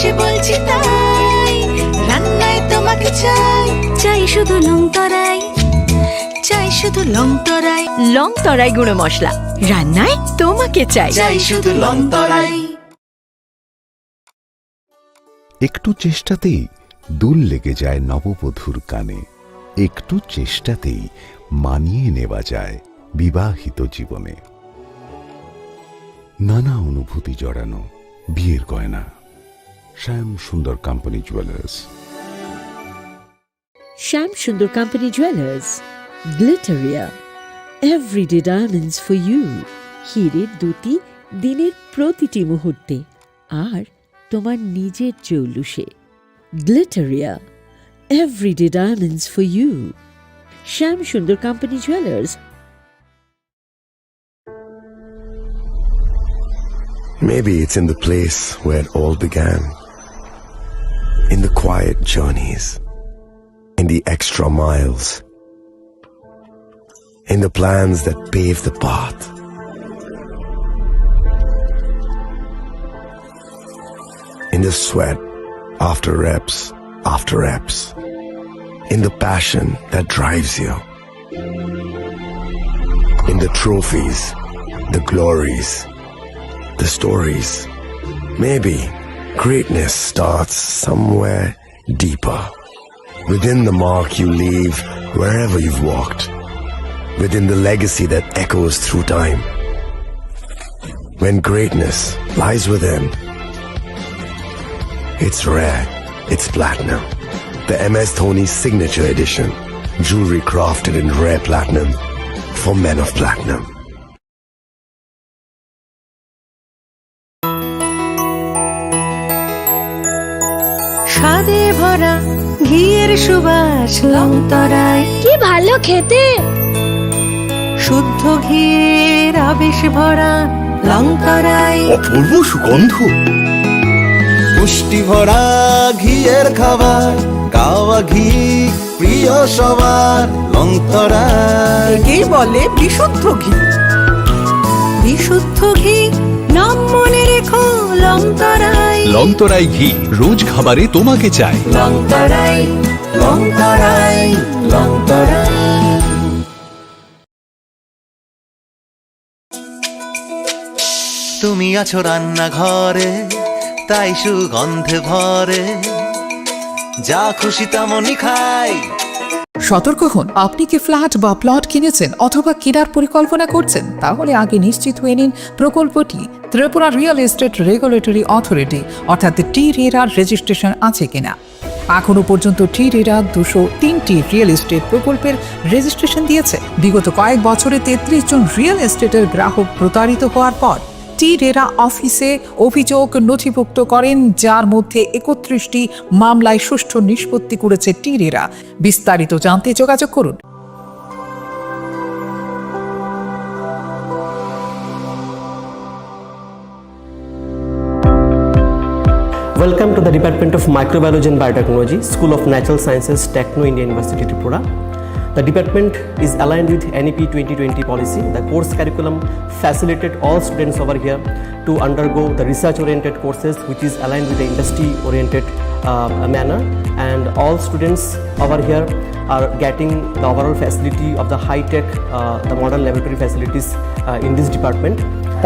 ভালোবেসে বলছি তাই, রান্নায় তোমাকে চাই, চাই শুধু লং তরাই, চাই শুধু লং তরাই। লং তরাই গুঁড়ো মশলা, রান্নায় তোমাকে চাই, চাই শুধু লং তরাই। একটু চেষ্টাতেই দুল লেগে যায় নববধূর কানে, একটু চেষ্টাতেই মানিয়ে নেওয়া যায় বিবাহিত জীবনে। নানা অনুভূতি জড়ানো বিয়ের গয়না। শ্যাম Sundar company jewellers. Shyam Sundar company jewellers, Glitteria, everyday diamonds for you. হীরের দুটি দিনের প্রতিটি মুহূর্তে আর তোমার নিজের জৌলুসে। Glitteria, everyday diamonds for you. Shyam Sundar company jewellers. Maybe it's in the place where it all began, in the quiet journeys, in the extra miles, in the plans that pave the path. In the sweat after reps, in the passion that drives you, in the trophies, the glories, the stories. Maybe greatness starts somewhere deeper, within the mark you leave wherever you've walked, within the legacy that echoes through time. When greatness lies within, it's rare, it's platinum. The MS Dhoni Signature Edition, jewelry crafted in rare platinum for men of platinum. স্বাদে ভরা ঘিয়ের সুবাস long তরাই, কি ভালো খেতে। শুদ্ধ ঘিয়ের আবেশ ভরা লং তরাই, অপূর্ব সুগন্ধ। পুষ্টি ভরা ঘিয়ের খাবার, গাওয়া ঘি প্রিয় সবার, লং তরাই। একেই বলে বিশুদ্ধ ঘি। বিশুদ্ধ ঘি নাম মনে রেখো লং তরাই। লং তরাই ঘি রোজ খাবারে তোমাকে চাই। লং তরাই, লং তরাই, লং তরাই। তুমি আছো রান্নাঘরে, তাই সুগন্ধে ভরে, যা খুশি তেমনই খাই। সতর্ক হন, আপনি কি ফ্ল্যাট বা প্লট কিনেছেন অথবা কেনার পরিকল্পনা করছেন? তাহলে আগে নিশ্চিত হয়ে নিন প্রকল্পটি Tripura real estate regulatory authority অর্থাৎ টি-রেরার রেজিস্ট্রেশন আছে কিনা। এখনো পর্যন্ত টি-রেরা 203টি রিয়েল এস্টেট প্রকল্পের রেজিস্ট্রেশন দিয়েছে। বিগত কয়েক বছরে 33 জন রিয়েল এস্টেটের গ্রাহক প্রতারিত হওয়ার পর টি-রেরা অফিসে অভিযোগ নথিভুক্ত করেন, যার মধ্যে 31টি মামলায় সুষ্ঠু নিষ্পত্তি করেছে টি-রেরা। বিস্তারিত জানতে যোগাযোগ করুন। Welcome to the Department of Microbiology and Biotechnology, School of Natural Sciences, Techno India University, Tripura. The department is aligned with NEP 2020 policy. The course curriculum facilitated all students over here to undergo the research-oriented courses, which is aligned with the industry-oriented manner. And all students over here are getting the overall facility of the high-tech, the modern laboratory facilities in this department.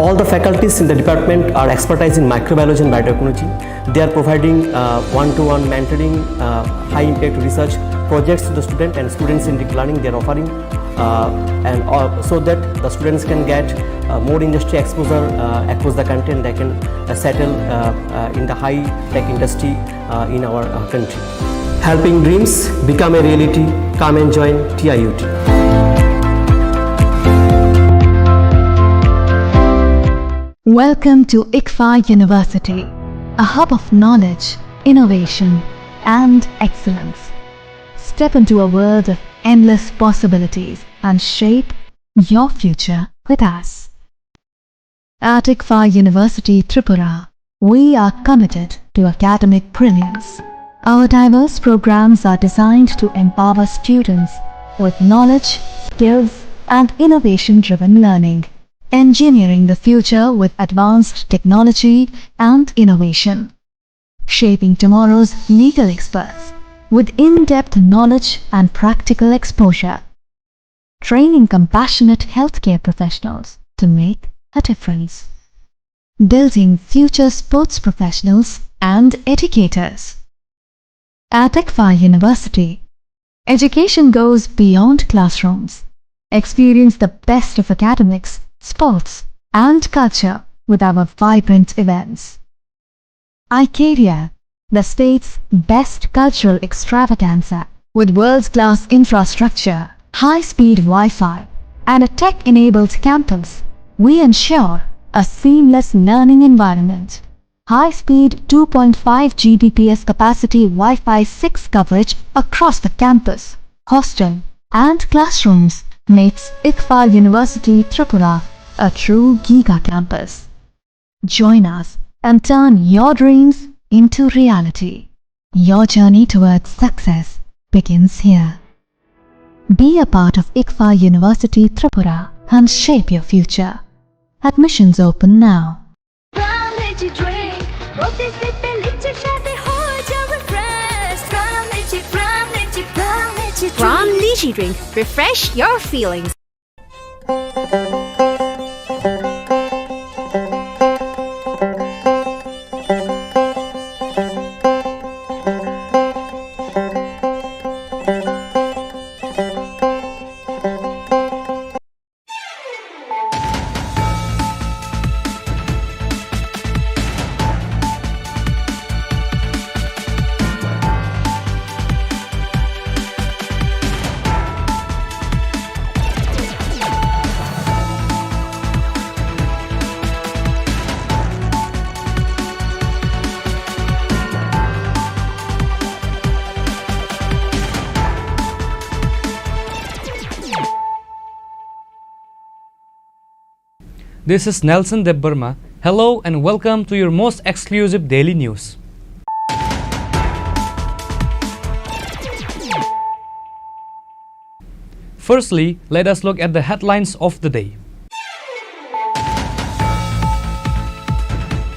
All the faculties in the department are expertise in microbiology and biotechnology. They are providing one-to-one mentoring, high-impact research projects to the student and student-centric learning they are offering, so that the students can get more industry exposure across the country, and they can settle in the high-tech industry in our country. Helping dreams become a reality. Come and join TIUT. Welcome to ICFA University, a hub of knowledge, innovation, and excellence. Step into a world of endless possibilities and shape your future with us. At ICFA University, Tripura, we are committed to academic brilliance. Our diverse programs are designed to empower students with knowledge, skills, and innovation-driven learning, engineering the future with advanced technology and innovation. shaping tomorrow's legal experts with in-depth knowledge and practical exposure, training compassionate healthcare professionals to make a difference, building future sports professionals and educators. At ICFA University, education goes beyond classrooms. Experience the best of academics, sports, and culture with our vibrant events. Icaria, the state's best cultural extravaganza, with world-class infrastructure, high-speed Wi-Fi, and a tech-enabled campus, we ensure a seamless learning environment. High-speed 2.5 Gbps capacity Wi-Fi 6 coverage across the campus, hostel, and classrooms makes ICFA University Tripura a true Giga campus. Join us and turn your dreams into reality. Your journey towards success begins here. Be a part of ICFA University Tripura and shape your future. Admissions open now. From Lychee Drink, refresh your feelings. This is Nelson Debbarma. Hello and welcome to your most exclusive daily news. Firstly, let us look at the headlines of the day.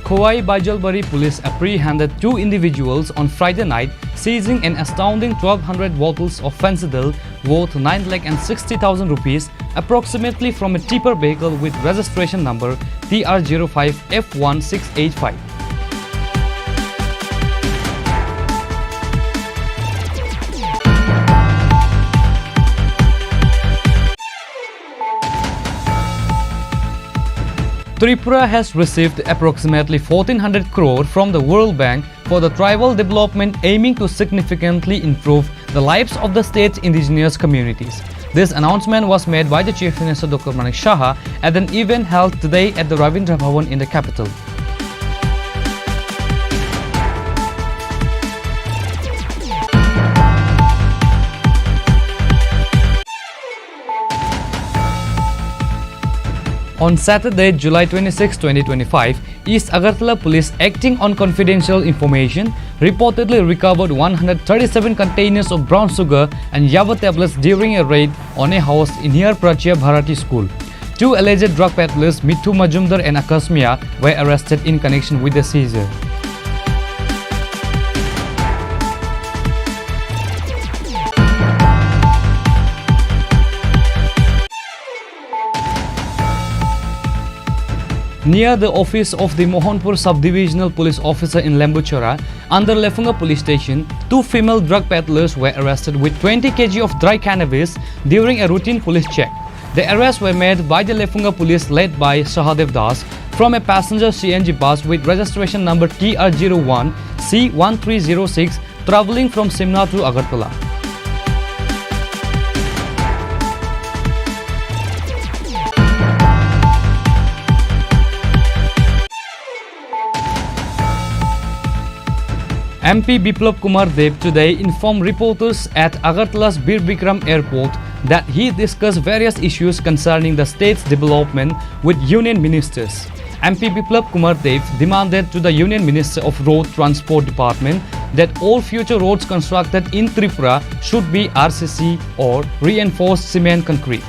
Khowai Baijalbari police apprehended 2 individuals on Friday night, seizing an astounding 1,200 bottles of fentanyl worth 9,60,000 rupees, approximately from a tipper vehicle with registration number TR05F1685. Tripura has received approximately 1,400 crore from the World Bank for the tribal development, aiming to significantly improve the lives of the state's indigenous communities. This announcement was made by the Chief Minister Dr. Manik Saha at an event held today at the Ravindra Bhavan in the capital. On Saturday, July 26, 2025, East Agartala Police, acting on confidential information, reportedly recovered 137 containers of brown sugar and Yava tablets during a raid on a house near Prachya Bharati School. 2 alleged drug peddlers, Mithu Majumdar and Akash Mia, were arrested in connection with the seizure. Near the office of the Mohanpur Sub-Divisional Police Officer in Lembuchara, under Lefunga Police Station, 2 female drug peddlers were arrested with 20 kg of dry cannabis during a routine police check. The arrests were made by the Lefunga Police led by Sahadev Das from a passenger CNG bus with registration number TR01 C1306 travelling from Simla to Agartala. MP Biplab Kumar Dev today informed reporters at Agartala's Bir Bikram Airport that he discussed various issues concerning the state's development with Union Ministers. MP Biplab Kumar Dev demanded to the Union Minister of Road Transport Department that all future roads constructed in Tripura should be RCC or reinforced cement concrete.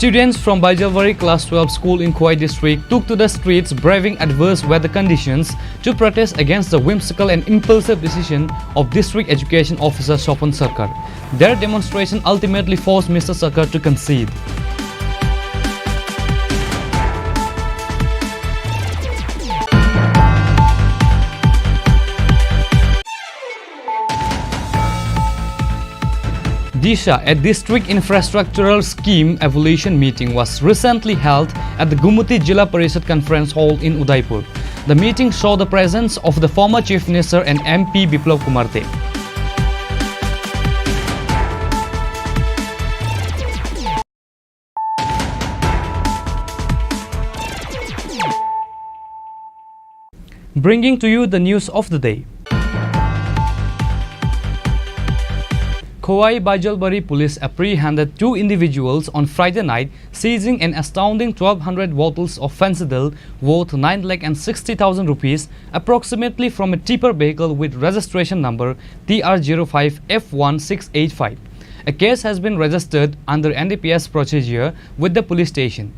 Students from Bajalwari Class 12 School in Khowai District took to the streets braving adverse weather conditions to protest against the whimsical and impulsive decision of District Education Officer Sopan Sarkar. Their demonstration ultimately forced Mr. Sarkar to concede. Disha, a district infrastructural scheme evaluation meeting, was recently held at the Gumuti Jilla Parishad Conference Hall in Udaipur. The meeting saw the presence of the former Chief Minister and MP Biplav Kumar Deb. Bringing to you the news of the day. Khowai Bajalwari police apprehended 2 individuals on Friday night, seizing an astounding 1,200 bottles of fentanyl worth 9,60,000 rupees, approximately from a tipper vehicle with registration number TR05F1685. A case has been registered under NDPS procedure with the police station.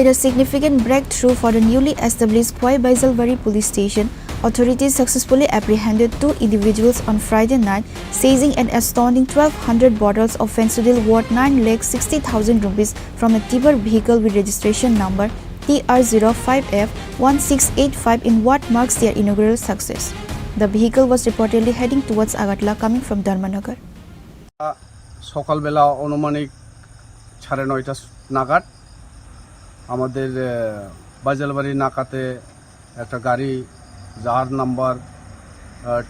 In a significant breakthrough for the newly established Khowai Bajalwari police station, authorities successfully apprehended 2 individuals on Friday night, seizing an astounding 1,200 bottles of fentanyl worth 9,60,000 rupees from a tipper vehicle with registration number TR05F1685 in what marks their inaugural success. The vehicle was reportedly heading towards Agartala, coming from Dharmanagar. সকালবেলা অনুমানিক 9:30 নাগাদ আমাদের বাজালবাড়ি নাকাতে একটা গাড়ি যার number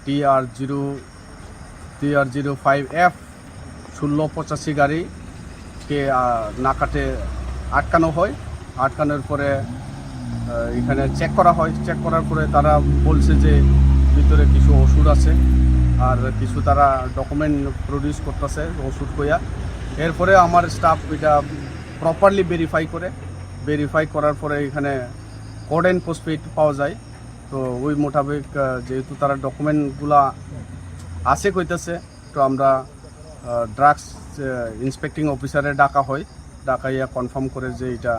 TR05F1685 গাড়িকে নাকাতে আটকানো হয়। আটকানোর পরে এখানে চেক করা হয়। চেক করার পরে তারা বলছে যে ভিতরে কিছু ওষুধ আছে আর কিছু তারা ডকুমেন্ট প্রডিউস করতেছে ওষুধ কইয়া। এরপরে আমার স্টাফ এটা প্রপারলি ভেরিফাই করার পরে এখানে কোড অ্যান্ড পোস্টপেড পাওয়া যায়। তো ওই মোতাবেক যেহেতু তারা ডকুমেন্টগুলা আছে কইতেছে, তো আমরা ড্রাগস ইন্সপেক্টিং অফিসারে ডাকাইয়া কনফার্ম করে যে এটা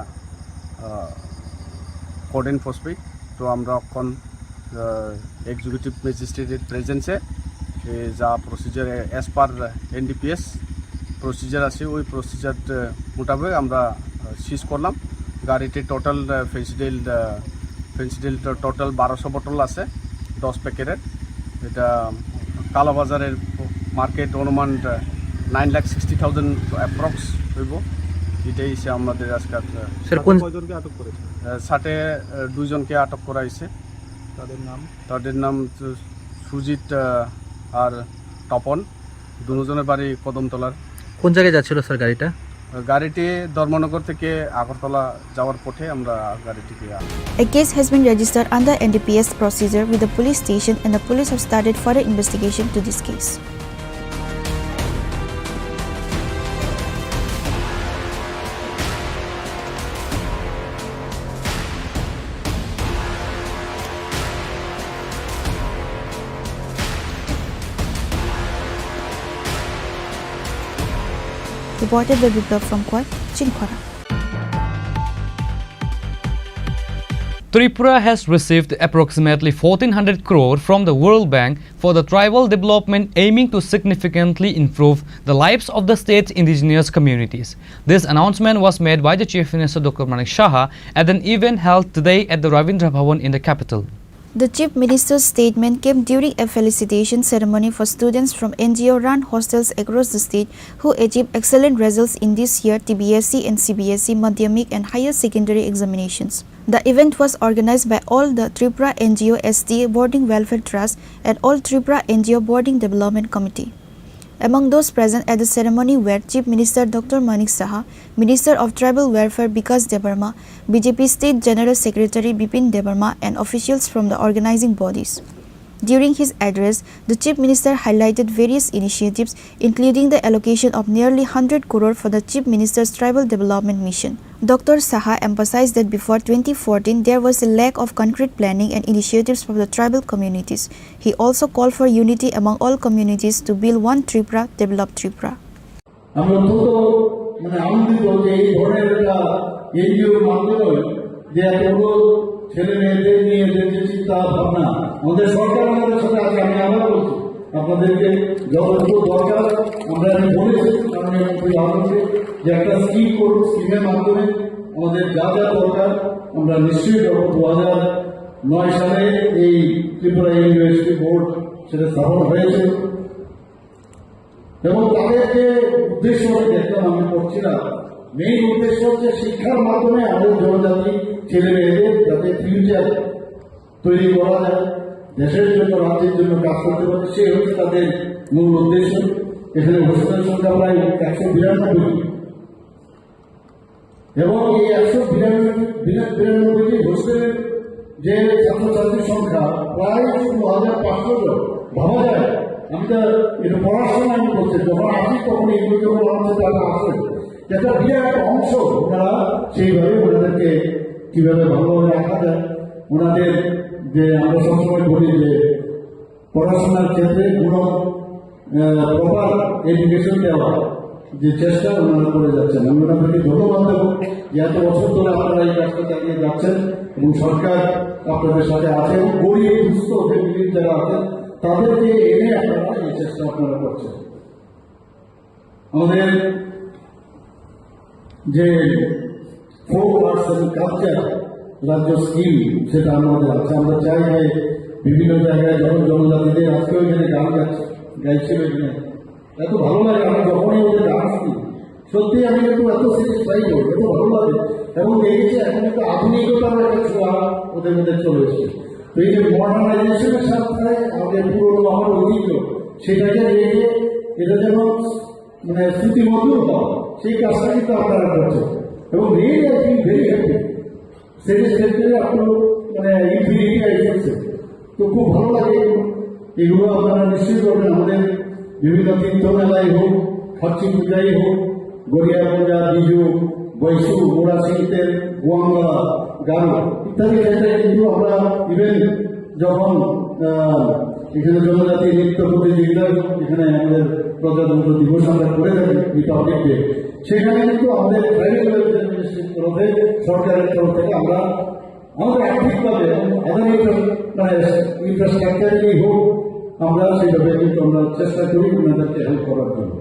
কোড অ্যান্ড পোস্টপেড। তো আমরা এখন এক্সিকিউটিভ ম্যাজিস্ট্রেটের প্রেজেন্সে যা procedure as per NDPS procedure আছে ওই প্রসিজার মোতাবেক আমরা সিজ করলাম। গাড়িতে টোটাল ফেন্সিডিল টোটাল 1200 বোতল আছে 10 প্যাকেটের। এটা কালোবাজারের মার্কেট অনুমান 9,60,000 অ্যাপ্রক্স হইব। এটাই সে আমাদের আজকে কয়জনকে আটক করেছে? সাথে 2 জনকে আটক করা হয়েছে। তাদের নাম সুজিত আর তপন, দুজনের বাড়ি কদমতলার। কোন জায়গায় যাচ্ছিল স্যার গাড়িটা? গাড়িটি ধর্মনগর থেকে আগরতলা যাওয়ার পথে আমরা গাড়িটিকে। A case has been registered under NDPS procedure with the police station, and the police have started further investigation to this case. Reported by Biplav from Khowai, Chini Khorang. Tripura has received approximately 1,400 crore from the World Bank for the tribal development, aiming to significantly improve the lives of the state's indigenous communities. This announcement was made by the Chief Minister Dr. Manik Saha at an event held today at the Ravindra Bhavan in the capital. The Chief Minister's statement came during a felicitation ceremony for students from NGO-run hostels across the state who achieved excellent results in this year TBSC and CBSE Madhyamik and higher secondary examinations. The event was organized by all the Tripura NGO SDA Boarding Welfare Trust and all Tripura NGO Boarding Development Committee. Among those present at the ceremony were Chief Minister Dr. Manik Saha, Minister of Tribal Welfare Bikas Debarma, BJP State General Secretary Bipin Debarma and officials from the organizing bodies. During his address, the Chief Minister highlighted various initiatives, including the allocation of nearly 100 crore for the Chief Minister's Tribal Development Mission. Dr. Saha emphasized that before 2014, there was a lack of concrete planning and initiatives from the tribal communities. He also called for unity among all communities to build one Tripura, develop Tripura. ছেলে মেয়েদের নিয়ে যে চিন্তা ভাবনা আমাদের সরকার আমাদের সাথে আছে। আমি আবার বলছি আপনাদেরকে যতটুকু দরকার আমরা বলেছি মাননীয় মন্ত্রী আহ্বানকে যে একটা স্কিম করুন, স্কিমের মাধ্যমে আমাদের যা যা দরকার আমরা নিশ্চয়ই করব। 2009 সালে এই ত্রিপুরা ইউনিভার্সিটি বোর্ড সেটা স্থাপন হয়েছে এবং তাদের যে উদ্দেশ্য দেখলাম আমি পড়ছিলাম, মেইন উদ্দেশ্য হচ্ছে শিক্ষার মাধ্যমে আমাদের জনজাতি ছেলে মেয়েদের যাতে ফিউচার তৈরি করা যায়, দেশের জন্য রাজ্যের জন্য কাজ করতে পারে, সে হচ্ছে তাদের মূল উদ্দেশ্য। এখানে হোস্টেলের সংখ্যা প্রায় 192 এবং এই 192টি হোস্টেলের যে ছাত্রছাত্রীর সংখ্যা প্রায় 1500 জন। ভাবা যায়, আমি তো এটা পড়াশোনা আমি করছি, যখন আসি তখন এগুলো যখন আমাদের তারা আসে একটা বিরাট অংশ ওনারা সেইভাবে ওনাদেরকে কিভাবে ভালোভাবে রাখা যায়, ওনাদের যে আমরা সবসময় বলি যে পড়াশোনার ক্ষেত্রে কোনো প্রপার এডুকেশন দেওয়া যে চেষ্টা ওনারা করে যাচ্ছেন। আমি ওনাদেরকে ধন্যবাদ দেবো যে এত বছর ধরে আপনারা এই কাজটা চালিয়ে যাচ্ছেন এবং সরকার আপনাদের সাথে আছে এবং গরিব দুস্থ ফ্যামিলির যারা আছেন তাদেরকে এনে আপনারা এই চেষ্টা আপনারা করছেন। আমাদের যে ফোক আর্টস এবং কালচার রাজ্য স্কিম সেটা আমাদের আছে। আমরা চাই যে বিভিন্ন জায়গায় যখন জনজাতিদের আজকেও এখানে গান গাইছিল, এখানে এত ভালো লাগে। আমি যখনই ওদের গান শুনি সত্যি আমি একটু এত স্যাটিসফাইড হই, এত ভালো লাগে এবং দেখেছি এখন একটু আধুনিকতার একটা ছোঁয়া ওদের মধ্যে চলে এসেছে। তো এই যে মডার্নাইজেশনের সাথে আমাদের পুরোনো আমার ঐতিহ্য সেটাকে রেখে এটা যেন মানে স্মৃতিমধুর হয় সেই কাজটা কিন্তু আপনারা করছেন এবং really I feel very happy. সেটা আপনার মানে ইনফিনিটি এসেছে, তো খুব ভালো লাগে। এগুলো আপনারা নিশ্চয়ই করবেন। আমাদের বিভিন্ন তীর্থ মেলায় হোক, খাচ্ছি পূজাই হোক, গড়িয়া পূজা, বিজু, বৈশু, মোড়া শীতের, গোয়াঙ্গা, গারো ইত্যাদি ক্ষেত্রে কিন্তু আমরা ইভেন যখন এখানে জনজাতি নৃত্য প্রতিযোগিতা এখানে আমাদের প্রজাতন্ত্র দিবস আমরা করে থাকি রিপাবলিক ডে, সেখানে কিন্তু আমাদের ট্রাইবাল ওয়েলফেয়ার মিনিস্ট্রির তরফে সরকারের তরফ থেকে আমরা আমাদের আর্থিকভাবে আদার ইনফ্রাস্ট্রাকচারই হোক আমরা সেইভাবে কিন্তু আমরা চেষ্টা করি ওনাদেরকে হেল্প করার জন্য।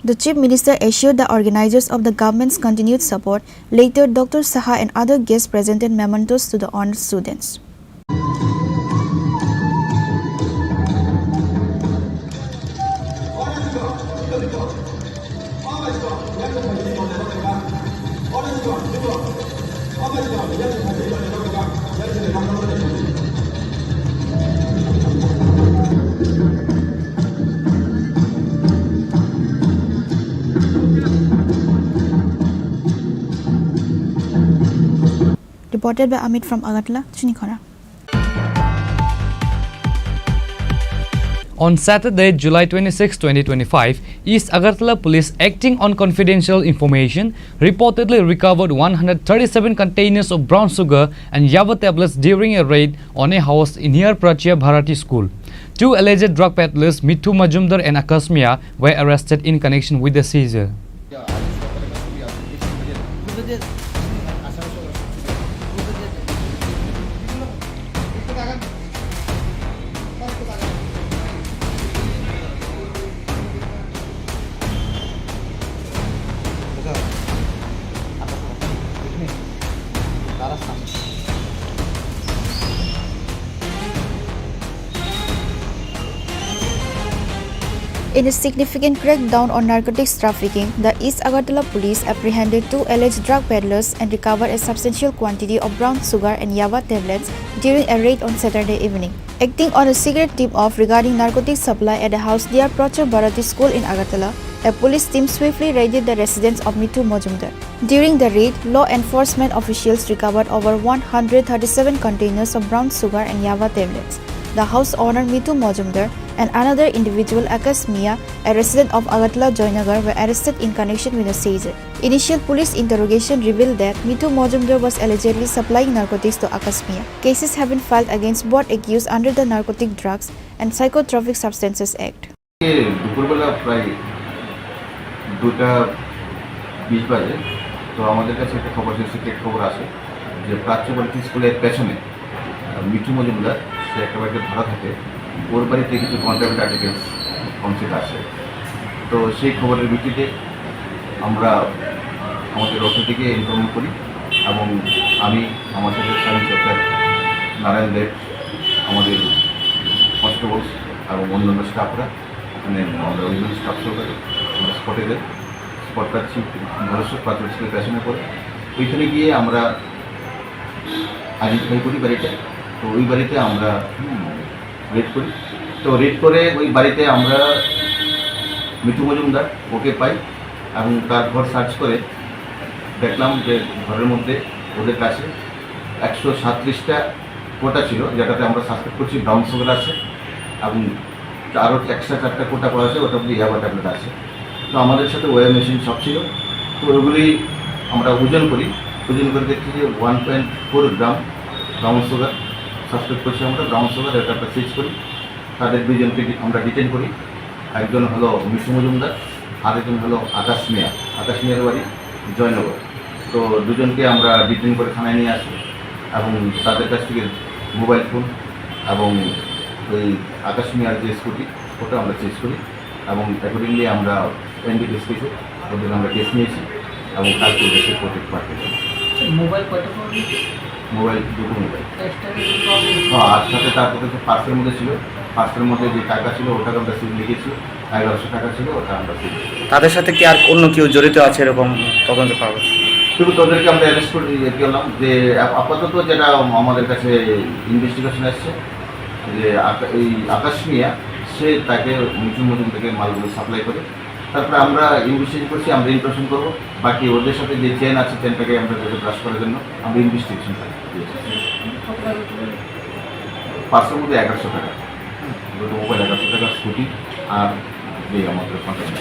The Chief Minister assured the organizers of the government's continued support. Later, Dr. Saha and other guests presented mementos to the honored students. Reported by Amit from Agartala, Chini Khorang. On Saturday, July 26, 2025, East Agartala Police, acting on confidential information, reportedly recovered 137 containers of brown sugar and yaba tablets during a raid on a house near Prachya Bharati School. Two alleged drug peddlers, Mithu Majumdar and Akasmia, were arrested in connection with the seizure. In a significant crackdown on narcotics trafficking, the East Agartala police apprehended two alleged drug peddlers and recovered a substantial quantity of brown sugar and yaba tablets during a raid on Saturday evening. Acting on a secret tip-off regarding narcotics supply at a house near Prachya Bharati School in Agartala, a police team swiftly raided the residence of Mithu Majumdar. During the raid, law enforcement officials recovered over 137 containers of brown sugar and yaba tablets. the house owner Mithu Majumdar and another individual Akash Mia, a resident of Agartala, Joynagar, were arrested in connection with the seizure. Initial police interrogation revealed that Mithu Majumdar was allegedly supplying narcotics to Akash Mia. Cases have been filed against both accused under the Narcotic Drugs and Psychotropic Substances Act. দুপুরবেলা প্রায় 2:20 বাজে তো আমাদের কাছে একটা খবর secret খবর আসে যে প্রাচ্যবাড়ি স্কুলের পেছনে মিঠু মজুমদার সে একটা বাড়িতে ধরা থাকে, ওর বাড়িতে কিছু কন্ট্রাক্ট আর্টিকেলস কনসিড আছে। তো সেই খবরের ভিত্তিতে আমরা আমাদের অথরিটিকে ইনফর্ম করি এবং আমি আমার সাথে সাব ইন্সপেক্টর নারায়ণ দেব, আমাদের কনস্টেবলস এবং অন্যান্য স্টাফরা ওখানে আমরা অন্যান্য স্টাফ সহকারে আমরা স্পটে যাই। স্পট পাচ্ছি ভরসা প্রাথমিক স্কুলের পেছনে করে ওইখানে গিয়ে আমরা আইডেন্টিফাই করি বাড়িটা। তো ওই বাড়িতে আমরা রেড করি। তো রেড করে ওই বাড়িতে আমরা মিঠু মজুমদার ওকে পাই এবং তার ঘর সার্চ করে দেখলাম যে ঘরের মধ্যে ওদের কাছে 137টা কোটা ছিল, যেটাতে আমরা সাসপেক্ট করছি ব্রাউন সুগার আছে এবং আরও এক্সট্রা 4টা কোটা পাওয়া আছে, ওটার মধ্যে ইয়াবা ট্যাবলেট আছে। তো আমাদের সাথে ওয়ে মেশিন সব ছিল। তো ওগুলি আমরা ওজন করি, ওজন করে দেখছি যে 1.4 গ্রাম ব্রাউন সুগার সাসপেক্ট করছি আমরা ব্রাউন সুগার, এটা আমরা সিজ করি। তাদের দুজনকে আমরা ডিটেন করি। একজন হলো মিঠু মজুমদার, আরেকজন হলো আকাশ মিয়া। আকাশ মিয়ার বাড়ি জয়নগর। তো দুজনকে আমরা ডিটেন করে থানায় নিয়ে আসি এবং তাদের কাছ থেকে মোবাইল ফোন এবং ওই আকাশ মিয়ার যে স্কুটি ওটা আমরা সিজ করি এবং অ্যাকর্ডিংলি আমরা এনডিপিএস কেসে ওদের আমরা কেস নিয়েছি এবং কালকে দেশে প্রোটেক্ট পাঠিয়ে দেবো। মোবাইল দুটো মোবাইল আর সাথে তারপরে যে পার্সের মধ্যে ছিল, পার্সের মধ্যে যে টাকা ছিল ওটাকে আমরা সিল লিখেছি, 1100 টাকা ছিল ওটা আমরা সিল। তাদের সাথে কি আর অন্য কেউ জড়িত আছে এরকম তদন্ত পাবো? শুধু তাদেরকে আমরা অ্যারেস্ট করে গেলাম। যে আপাতত যেটা আমাদের কাছে ইনভেস্টিগেশন আসছে যে এই আকাশ মিয়া সে তাকে মিঠু মজুমদারকে মালগুলো সাপ্লাই করে। তারপরে আমরা ইনভেস্টিগেশন করছি, আমরা ইনফরমেশন করবো। বাকি ওদের সাথে যে চেন আছে চেনটাকে আমরা ব্রাশ করার জন্য আমরা ইনভেস্টিগেশন দিয়েছি। পার্সের মধ্যে 1100 টাকা, দুটো মোবাইল 1100 টাকা, স্কুটি আর যে আমাদের contact.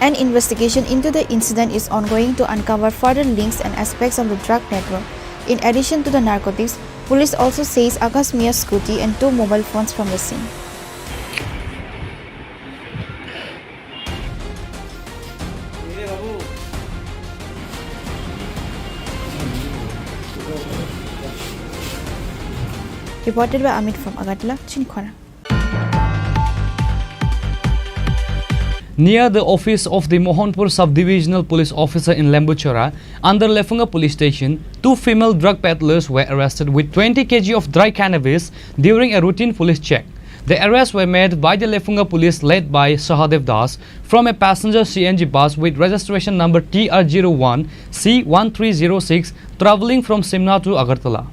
An investigation into the incident is ongoing to uncover further links and aspects of the drug network. In addition to the narcotics, police also seized Akash Mia's scooty and 2 mobile phones from the scene. Reported by Amit from Agartala, Chini Khorang. Near the office of the Mohanpur Subdivisional Police Officer in Lembuchara, under Lefunga Police Station, 2 female drug peddlers were arrested with 20 kg of dry cannabis during a routine police check. The arrests were made by the Lefunga Police led by Sahadev Das from a passenger CNG bus with registration number TR01 C1306 travelling from Simla to Agartala.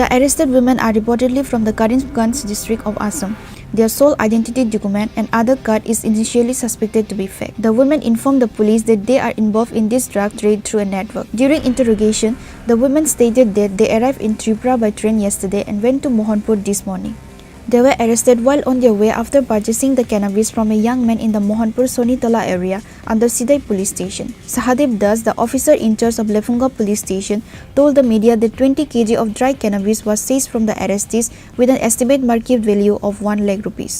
The arrested women are reportedly from the Karimganj district of Assam. Their sole identity document and other card is initially suspected to be fake. The women informed the police that they are involved in this drug trade through a network. During interrogation, the women stated that they arrived in Tripura by train yesterday and went to Mohanpur this morning. They were arrested while on their way after purchasing the cannabis from a young man in the Mohanpur Sonitala area under Sidai police station. Sahadev Das, the officer in charge of Lefunga police station, told the media that 20 kg of dry cannabis was seized from the arrestees with an estimated market value of 1 lakh rupees.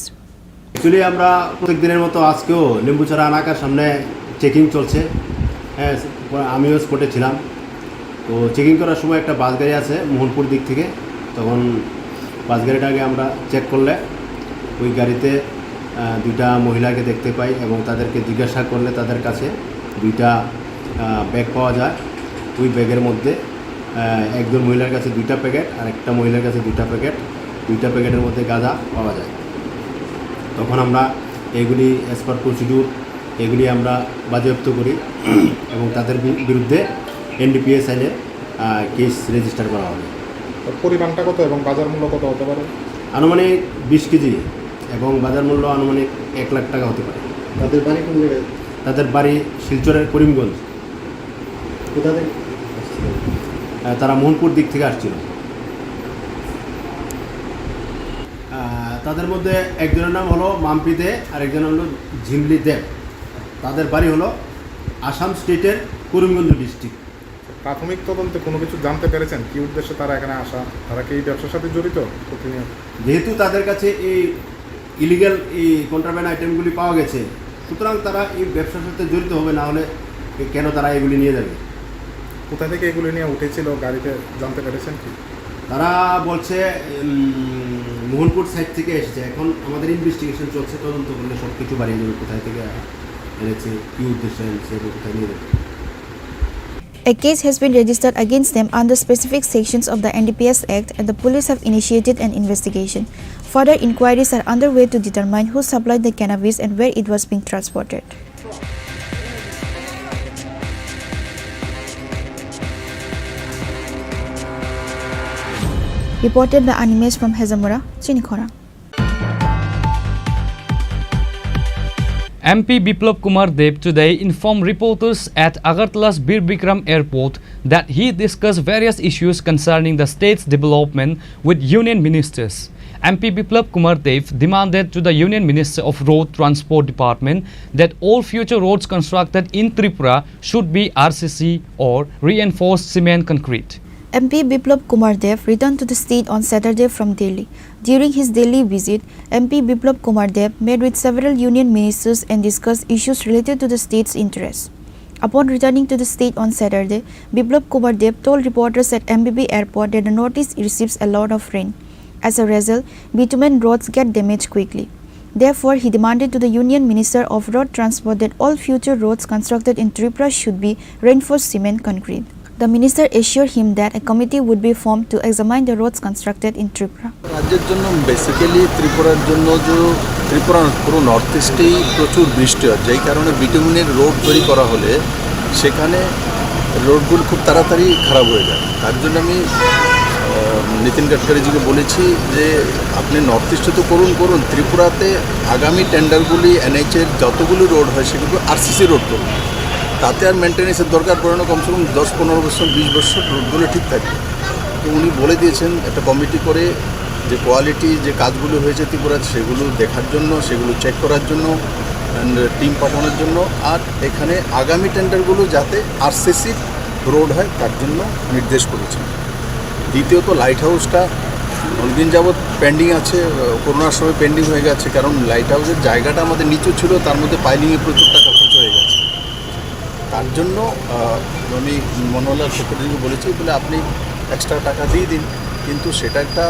Actually, আমরা প্রত্যেক দিনের মতো আজকেও লেম্বুচড়া এলাকার সামনে checking চলছে। হ্যাঁ, আমিও স্পটে ছিলাম। তো চেকিং করার সময় একটা বাস গাড়ি আছে মোহনপুর দিক থেকে, তখন বাস গাড়িটাকে আমরা চেক করলে ওই গাড়িতে 2টা মহিলাকে দেখতে পাই এবং তাদেরকে জিজ্ঞাসা করলে তাদের কাছে 2টা ব্যাগ পাওয়া যায়। ওই ব্যাগের মধ্যে একজন মহিলার কাছে 2টা প্যাকেট আর একটা মহিলার কাছে 2টা প্যাকেট, 2টা প্যাকেটের মধ্যে গাঁজা পাওয়া যায়। তখন আমরা এগুলি অ্যাজ পার প্রসিডিউর এগুলি আমরা বাজেয়াপ্ত করি এবং তাদের বিরুদ্ধে এনডিপিএস আইনে কেস রেজিস্টার করা হবে। পরিমাণটা কত এবং বাজার মূল্য কত হতে পারে? আনুমানিক 20 কেজি এবং বাজার মূল্য আনুমানিক 1 লাখ টাকা হতে পারে। তাদের বাড়ি কোন জায়গায়? তাদের বাড়ি শিলচরের করিমগঞ্জ। কোথা থেকে? তারা মোহনপুর দিক থেকে আসছিল। তাদের মধ্যে একজনের নাম হলো মাম্পি দে আর একজনের হলো ঝিমলি দেব। তাদের বাড়ি হলো আসাম স্টেটের করিমগঞ্জ ডিস্ট্রিক্ট। প্রাথমিক তদন্তে কোনো কিছু জানতে পেরেছেন কি উদ্দেশ্যে তারা এখানে আসা? তারা কি এই ব্যবসার সাথে জড়িত? যেহেতু তাদের কাছে এই ইলিগাল এই কন্ট্রাব্যান্ড আইটেমগুলি পাওয়া গেছে, সুতরাং তারা এই ব্যবসার সাথে জড়িত হবে, না হলে কেন তারা এগুলি নিয়ে যাবে? কোথা থেকে এগুলি নিয়ে উঠেছিল গাড়িতে জানতে পেরেছেন কি? তারা বলছে মোহনপুর সাইড থেকে এসেছে। এখন আমাদের ইনভেস্টিগেশন চলছে, তদন্ত করলে সব কিছু বাড়িয়ে যাবে, কোথায় থেকে এনেছে, কী উদ্দেশ্যে এনেছে, কোথায় নিয়ে যাবে। A case has been registered against them under specific sections of the NDPS Act, and the police have initiated an investigation. Further inquiries are underway to determine who supplied the cannabis and where it was being transported. Reported by Animes from Hazamura, Chini Khorang. MP Biplab Kumar Dev today informed reporters at Agartala's Bir Bikram Airport that he discussed various issues concerning the state's development with union ministers. MP Biplab Kumar Dev demanded to the Union Minister of Road Transport Department that all future roads constructed in Tripura should be RCC or reinforced cement concrete. MP Biplab Kumar Dev returned to the state on Saturday from Delhi. During his Delhi visit, MP Biplab Kumar Dev met with several union ministers and discussed issues related to the state's interests. Upon returning to the state on Saturday, Biplab Kumar Dev told reporters at MBB Airport that the northeast receives a lot of rain. As a result, bitumen roads get damaged quickly. Therefore, he demanded to the Union Minister of Road Transport that all future roads constructed in Tripura should be reinforced cement concrete. The minister assured him that a committee would be formed to examine the roads constructed in Tripura. রাজ্যের জন্য basically ত্রিপুরার জন্য যে ত্রিপুরার পুরো north ইস্টেই প্রচুর বৃষ্টি হয়, যেই কারণে বিটুমিনের রোড তৈরি করা হলে সেখানে রোডগুলো খুব তাড়াতাড়ি খারাপ হয়ে যায়। তার জন্য আমি নীতিন গাডকারিজিকে বলেছি যে আপনি নর্থ ইস্টে তো করুন, ত্রিপুরাতে আগামী টেন্ডারগুলি এনএইচের যতগুলো রোড হয় সেগুলো আরসিসি রোড করুন। তাতে আর মেনটেন্যান্সের দরকার পড়ে না, কমসে কম 10-15 বছর 20 বছর রোডগুলো ঠিক থাকবে। তো উনি বলে দিয়েছেন একটা কমিটি করে যে কোয়ালিটি যে কাজগুলো হয়েছে ত্রিপুরাতে সেগুলো দেখার জন্য, সেগুলো চেক করার জন্য টিম পাঠানোর জন্য, আর এখানে আগামী টেন্ডারগুলো যাতে আরসিসি রোড হয় তার জন্য নির্দেশ করেছেন। দ্বিতীয়ত লাইট হাউসটা অনেকদিন যাবৎ পেন্ডিং আছে, করোনার সময় পেন্ডিং হয়ে গেছে, কারণ লাইট হাউসের জায়গাটা আমাদের নিচু ছিল, তার মধ্যে পাইলিংয়ে প্রচুর টাকা খরচ হয়ে গেছে। তার জন্য আমি মনোহরলাল সেক্রেটারিকে বলেছি, বলে আপনি এক্সট্রা টাকা দিয়ে দিন, কিন্তু সেটা একটা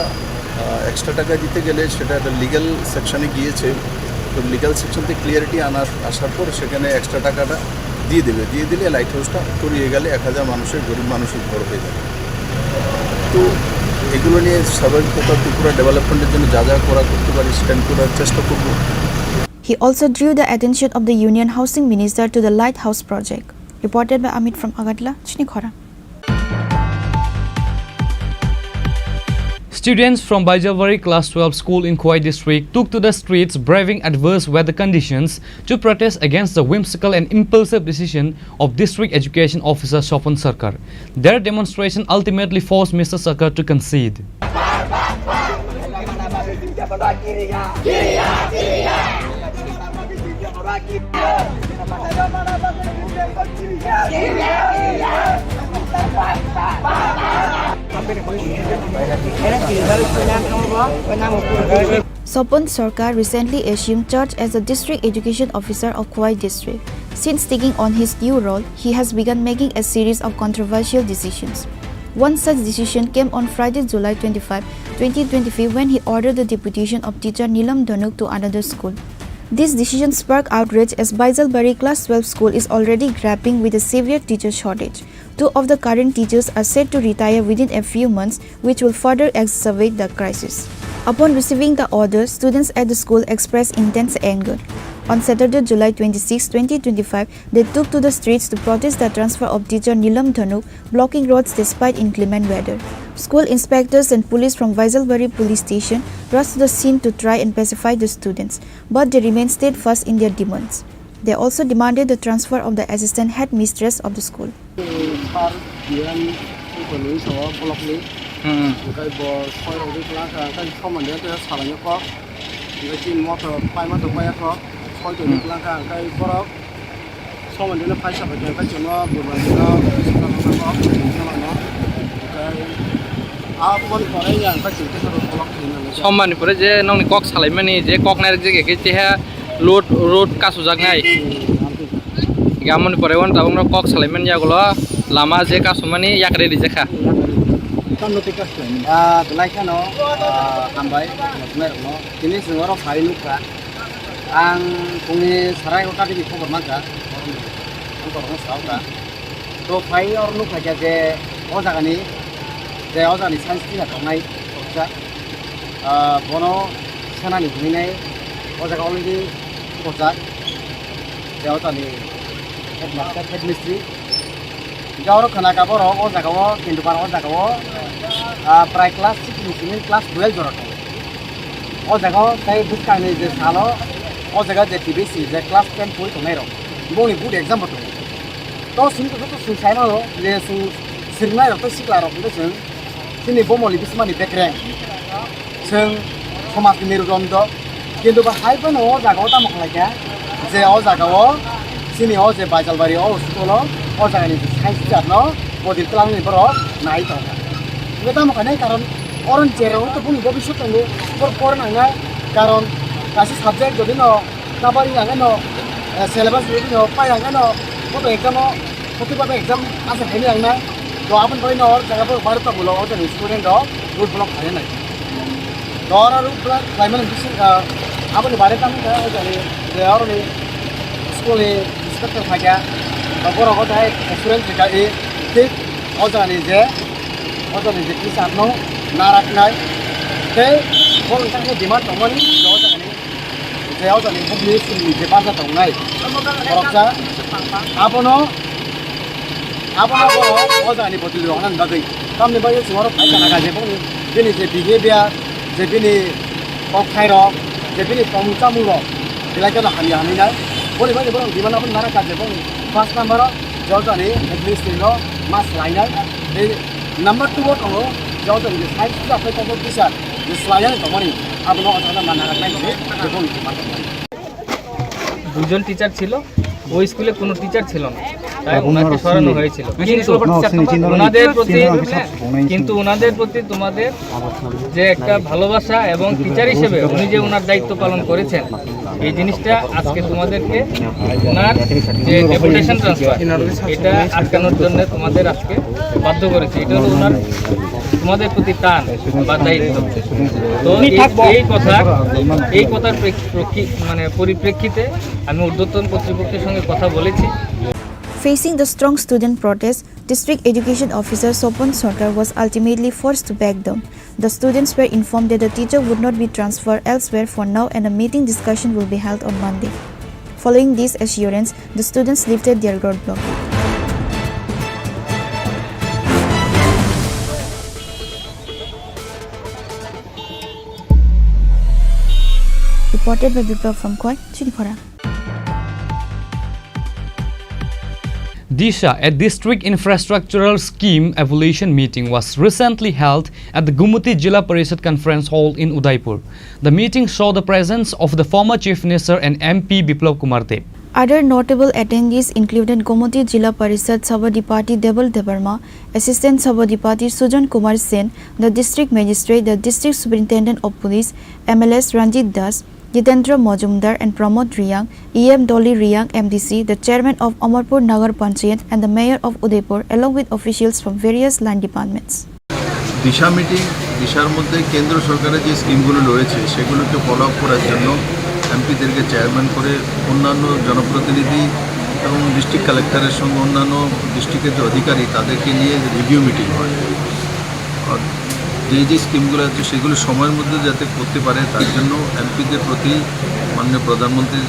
এক্সট্রা টাকা দিতে গেলে সেটা একটা লিগ্যাল সেকশানে গিয়েছে। তো লিগ্যাল সেকশন থেকে ক্লিয়ারিটি আসার পর সেখানে এক্সট্রা টাকাটা দিয়ে দিলে লাইট হাউসটা করিয়ে গেলে 1000 মানুষের, গরিব মানুষের ঘর হয়ে যাবে। তো এগুলো নিয়ে স্বাভাবিকতা ত্রিপুরা ডেভেলপমেন্টের জন্য যা যা করতে পারি সেটা করার চেষ্টা করব। He also drew the attention of the Union Housing Minister to the Lighthouse project. Reported by Amit from Agartala, Chini Khorang. Students from Baijalwari Class 12 School in Khoi District took to the streets braving adverse weather conditions to protest against the whimsical and impulsive decision of District Education Officer Sopan Sarkar. Their demonstration ultimately forced Mr. Sarkar to concede. Sopan Sarkar recently assumed charge as the District Education Officer of Khoi District. Since taking on his new role, he has begun making a series of controversial decisions. One such decision came on Friday, July 25, 2023, when he ordered the deputation of teacher Nilam Dhanuk to another school. This decision sparked outrage as Baijalbari Class 12 School is already grappling with a severe teacher shortage. 2 of the current teachers are set to retire within a few months, which will further exacerbate the crisis. Upon receiving the order, students at the school expressed intense anger. On Saturday, July 26, 2025, they took to the streets to protest the transfer of teacher Nilam Dhanuk, blocking roads despite inclement weather. School inspectors and police from Vaisalbari police station rushed to the scene to try and pacify the students, but they remained steadfast in their demands. They also demanded the transfer of the assistant headmistress of the school. সম্মানী পরে যে নংনি cock সালাইমানি যে cock Nair যে গেছে হ্যাঁ load road Kasu জাগনাই গামনি পরে on তাবং cock সালাইমানি যাগুলো Lama যে কাসু মানি ইয়াকরে দি যেখা लाइखानो हामबाय मसमेरनो दिनै जोङो फारि नुखा आं फुंनि साराय गटानि खबर मानखा खबर सावका तो फाइ और नुखा जे अजागानि साइन्स टिला थांनाय खरसा बनो सेनानि हुइनाय अजागा अलरेडि खरसा जे अजानि हेडमास्टार हेडमिस्ट्रि गावरो खोनाका बर' अजागाव खिन्थु बार अजागाव प्राय क्लास 6 क्लास 12 जरा अजागाव ताई बुकानि जे सालो अजागा जे टिबिसि जे क्लास 10 पय थनाय र बोनि बुद एग्जाम बतो तो सिंखौ तो सुसायनो जे सिरनाय र तो सिक्ला र बुद जों सिनि बमलि बिसमानि बेक्रें जों समाजनि मेरुदण्ड खिन्थु बा हायबो न अजागाव तामखलाया जे अजागाव सिनि अजे बाजालबारि अ स्कुल अजागानि साइन्स जानो मदिल क्लासनि बर नाय दं बेटा मखानाय कारण अरन जेराव तो बुंनि भबिष्यत दङ पर नाङा कारण गासै साबजेक्ट जदि न नाबारि नाङा न सिलेबास जदि न पायाङा न फट एग्जाम फटिबा एग्जाम आसा हैनि आंना तो आपन पनि न और जगह पर भारत बुलो और स्टूडेंट रूट ब्लॉक खाने नाही दर रूट ब्लॉक क्लाइमेट बिस आपन बारे काम का जाने जे और स्कूल इंस्पेक्टर फाया बर गथाय स्टूडेंट का ए ठीक अजानि जे किसानो नाराखनाय ते फरायसानि डिमान्ड दंमोन जे अजानि पब्लिकनि जे बाजा दंनाय फरायसा आपनो अजानि बदल होनानै दादै कामनि बाय जोङो फायखाना गाजेबो बेनि जे बिहेवियर जे बेनि अखायर जे बेनि तंचामुल बिलाइखौ हानि हानिना बोरैबा बोरै डिमान्ड आपन नारा गाजेबो फर्स्ट नम्बर जजानि एडमिनिस्ट्रेटिव मास लाइनाय बे नम्बर 2 दङ जजानि साइन्स जाफाय कम्पिउटार टिचार जे स्लाइनाय दङनि आपन अजाना नाराखनाय बेखौ দুজন টিচার ছিল ওই স্কুলে কোনো টিচার ছিল না তাই ওনাকে সরানো হয়েছিল কিন্তু ওনাদের প্রতি তোমাদের যে একটা ভালোবাসা এবং টিচার হিসেবে উনি যে ওনার দায়িত্ব পালন করেছেন এই জিনিসটা আজকে তোমাদেরকে ওনার যে ডেপুটেশন ট্রান্সফার এটা আটকানোর জন্য তোমাদের আজকে বাধ্য করেছে এটা হলো ওনার তোমাদের প্রতি টান বা দায়িত্ব তো এই কথার মানে পরিপ্রেক্ষিতে আমি ঊর্ধ্বতন কর্তৃপক্ষের সঙ্গে কথা বলেছি। Facing the strong student protest, District Education Officer Sopon Sarkar was ultimately forced to back down. The students were informed that the teacher would not be transferred elsewhere for now and a meeting discussion will be held on Monday. Following this assurance, the students lifted their roadblock. Reported by Biplav from Koi, Chini Khorang. Disha, a district infrastructural scheme evaluation meeting was recently held at the Gumuti Jilla Parishad Conference Hall in Udaipur. The meeting saw the presence of the former Chief Minister and MP Biplav Kumar Deb. Other notable attendees included Gumuti Jilla Parishad Sabadipati Debal Debarma, Assistant Sabadipati Sujan Kumar Sen, the District Magistrate, the District Superintendent of Police, MLS Ranjit Das, Jitendra Majumdar and Pramod Riyang, EM Dolly Riyang MDC, the Chairman of Amarpur Nagar Panchayat and the Mayor of Udaipur along with officials from various line departments. Disha meeting দিশার মধ্যে কেন্দ্র সরকারের যে স্কিমগুলো রয়েছে সেগুলোকে follow up করার জন্য এমপিদেরকে চেয়ারম্যান করে অন্যান্য জনপ্রতিনিধি এবং ডিস্ট্রিক্ট কালেক্টরের সঙ্গে অন্যান্য ডিস্ট্রিক্টের যে অধিকারী তাদেরকে নিয়ে রিভিউ মিটিং হয় আর যে স্কিমগুলো আছে সেগুলো সময়ের মধ্যে যাতে করতে পারে তার জন্য এমপিদের প্রতি মাননীয় প্রধানমন্ত্রীর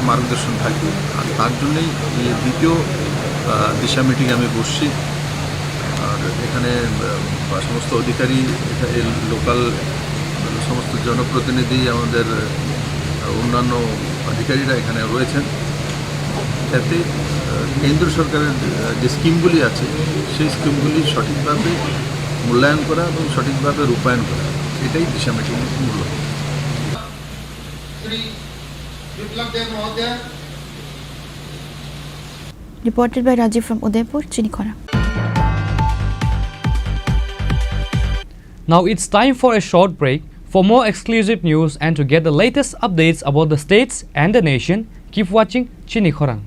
মার্গদর্শন থাকবে। আর তার জন্যই এই দ্বিতীয় দিশা মিটিং আমি বসছি। আর এখানে সমস্ত অধিকারী, লোকাল সমস্ত জনপ্রতিনিধি, আমাদের অন্যান্য অধিকারীরা এখানে রয়েছেন, যাতে কেন্দ্র সরকারের যে স্কিমগুলি আছে সেই স্কিমগুলি সঠিকভাবে মূল্যায়ন করা এবং সঠিকভাবে রূপায়ণ করা, এটাই দিশা মিটিং মূল। Reported by Rajiv from Udaipur, Chini Khorang. Now it's time for a short break. For more exclusive news and to get the latest updates about the states and the nation, keep watching Chini Khorang.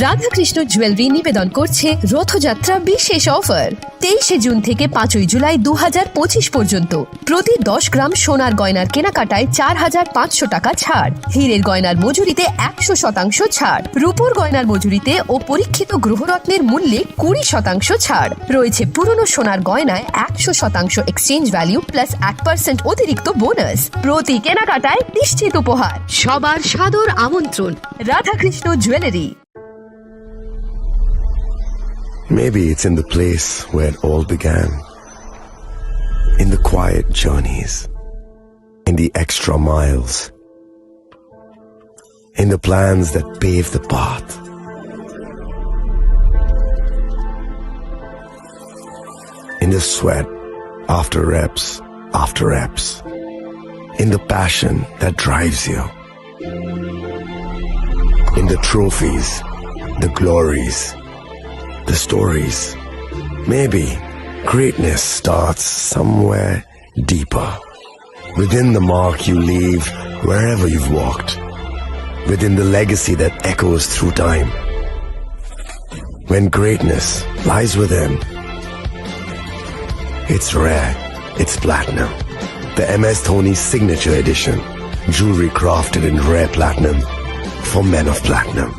Radhakrishna jewellery নিবেদন করছে রথযাত্রা বিশেষ offer 23শে June থেকে 5ই জুলাই 2025 পর্যন্ত। প্রতি 10 গ্রাম সোনার গয়নার কেনাকাটায় 4500 টাকা ছাড়, হীরের গয়নার মজুরিতে 100% ছাড়, রূপোর গয়নার মজুরিতে ও পরীক্ষিত গ্রহরত্নের মূল্যে 20% ছাড় রয়েছে। পুরনো সোনার গয়নায় 100% এক্সচেঞ্জ ভ্যালু প্লাস 1% অতিরিক্ত বোনাস। প্রতি কেনাকাটায় নিশ্চিত উপহার। সবার সাদর আমন্ত্রণ Radhakrishna jewellery. Maybe it's in the place where it all began. In the quiet journeys. In the extra miles. In the plans that pave the path. In the sweat after reps. In the passion that drives you. In the trophies, the glories, the stories. Maybe greatness starts somewhere deeper. Within the mark you leave wherever you've walked. Within the legacy that echoes through time. When greatness lies within, it's rare, it's platinum. The MS Dhoni Signature Edition. Jewelry crafted in rare platinum for men of platinum.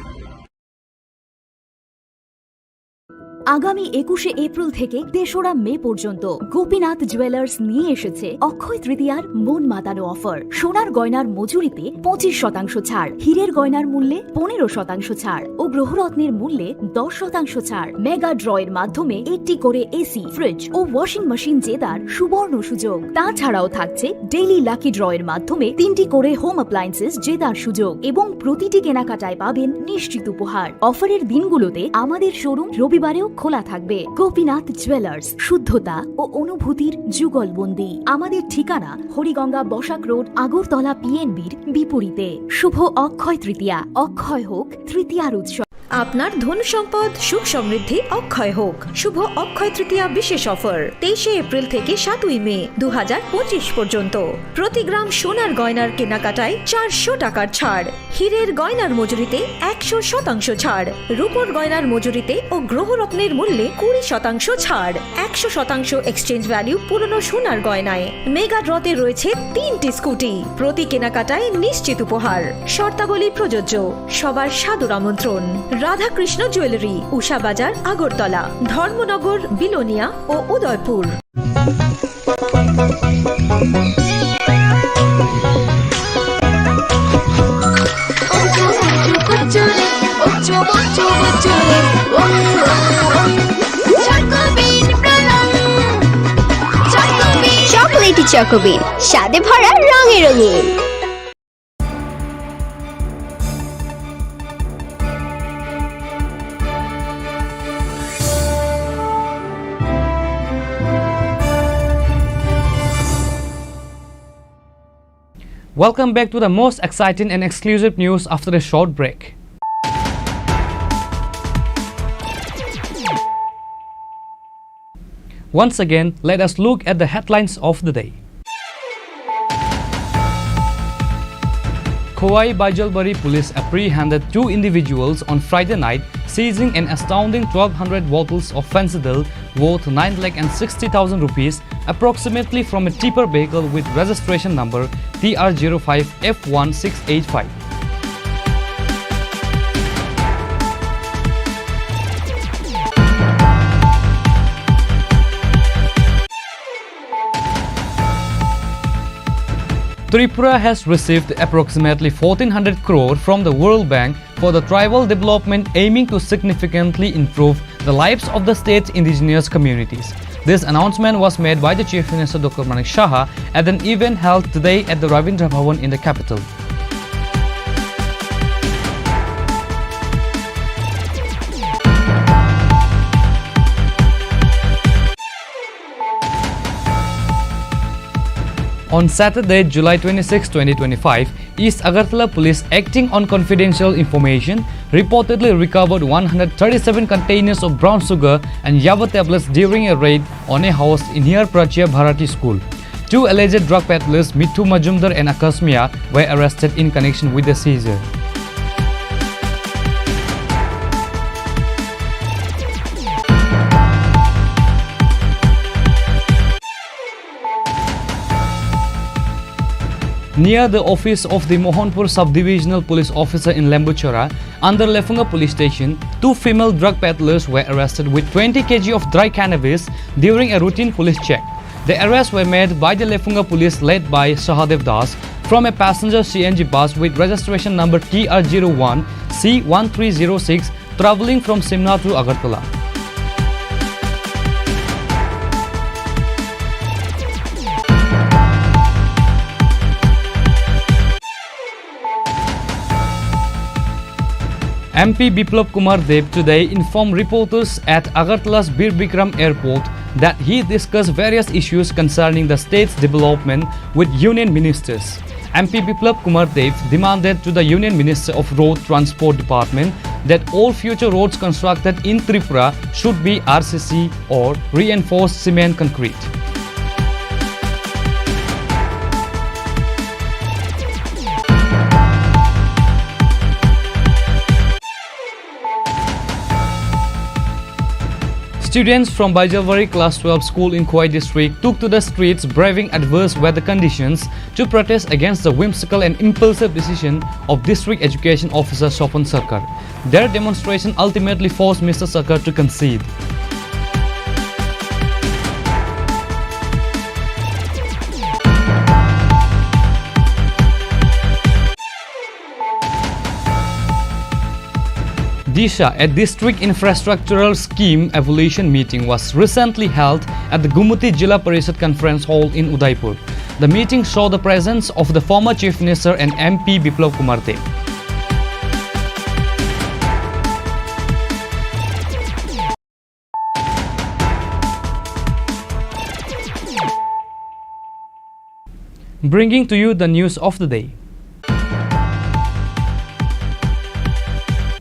আগামী 21শে April থেকে 3রা মে পর্যন্ত Gopinath jewellers নিয়ে এসেছে অক্ষয় তৃতীয়ার মন মাতানো offer. সোনার গয়নার মজুরিতে 25% ছাড়, হীরের গয়নার মূল্যে 15% ছাড় ও গ্রহরত্নের মূল্যে 10% ছাড়। মেগা ড্রয়ের মাধ্যমে একটি করে এসি, ফ্রিজ ও ওয়াশিং মেশিন জেতার সুবর্ণ সুযোগ। তাছাড়াও থাকছে ডেইলি লাকি ড্রয়ের মাধ্যমে 3টি করে হোম অ্যাপ্লায়েন্সেস জেতার সুযোগ এবং প্রতিটি কেনাকাটায় পাবেন নিশ্চিত উপহার। অফারের দিনগুলোতে আমাদের শোরুম রবিবারেও খোলা থাকবে। গোপীনাথ জুয়েলার্স, শুদ্ধতা ও অনুভূতির যুগলবন্দি। আমাদের ঠিকানা হরিগঙ্গা বসাক রোড, আগরতলা পিএনবির বিপরীতে। শুভ অক্ষয় তৃতীয়া, অক্ষয় হোক তৃতীয়ার উৎসব। আপনার ধন সম্পদ সুখ সমৃদ্ধি অক্ষয় হোক। শুভ অক্ষয় তৃতীয়া বিশেষ অফার 23শে এপ্রিল থেকে 7ই মে 2025 পর্যন্ত। প্রতি গ্রাম সোনার গয়নার কেনাকাটায় 400 টাকার ছাড়, হীরের গয়নার মজুরিতে 100% ছাড়, রূপোর গয়নার মজুরিতে ও গ্রহরত্নের মূল্যে 20% ছাড়, 100% এক্সচেঞ্জ ভ্যালু পুরনো সোনার গয়নায়। মেগা ড্রতে রয়েছে 3টি স্কুটি। প্রতি কেনাকাটায় নিশ্চিত উপহার। শর্তাবলী প্রযোজ্য। সবার সাদর আমন্ত্রণ রাধাকৃষ্ণ জুয়েলারি, উষা বাজার, আগরতলা, ধর্মনগর, বিলোনিয়া ও উদয়পুর। চকোলেটি চকোবিন, স্বাদে ভরা, রঙে রঙিন। Welcome back to the most exciting and exclusive news after a short break. Once again, let us look at the headlines of the day. Khowai Baijalbari police apprehended 2 individuals on Friday night, seizing an astounding 1200 bottles of fentanyl worth 9,60,000 rupees, approximately from a tipper vehicle with registration number TR05F1685. Tripura has received approximately 1400 crore from the World Bank for the tribal development, aiming to significantly improve the lives of the state's indigenous communities. This announcement was made by the Chief Minister Dr. Manik Saha at an event held today at the Ravindra Bhavan in the capital. On Saturday, July 26, 2025, East Agartala Police, acting on confidential information, reportedly recovered 137 containers of brown sugar and Yaba tablets during a raid on a house near Prachya Bharati School. Two alleged drug peddlers, Mithu Majumdar and Akash Mia, were arrested in connection with the seizure. Near the office of the Mohanpur Sub-Divisional Police Officer in Lembuchara, under Lefunga Police Station, two female drug peddlers were arrested with 20 kg of dry cannabis during a routine police check. The arrests were made by the Lefunga Police led by Sahadev Das from a passenger CNG bus with registration number TR01 C1306 travelling from Simla to Agartala. MP Biplab Kumar Dev today informed reporters at Agartala's Bir Bikram Airport that he discussed various issues concerning the state's development with Union Ministers. MP Biplab Kumar Dev demanded to the Union Minister of Road Transport Department that all future roads constructed in Tripura should be RCC or reinforced cement concrete. Students from Baijavari Class 12 School in Khoi District took to the streets braving adverse weather conditions to protest against the whimsical and impulsive decision of District Education Officer Sopan Sarkar. Their demonstration ultimately forced Mr. Sarkar to concede. Disha, a district infrastructural scheme evaluation meeting, was recently held at the Gumuti Jilla Parishad Conference Hall in Udaipur. The meeting saw the presence of the former Chief Minister and MP Biplab Kumar Dev. Bringing to you the news of the day.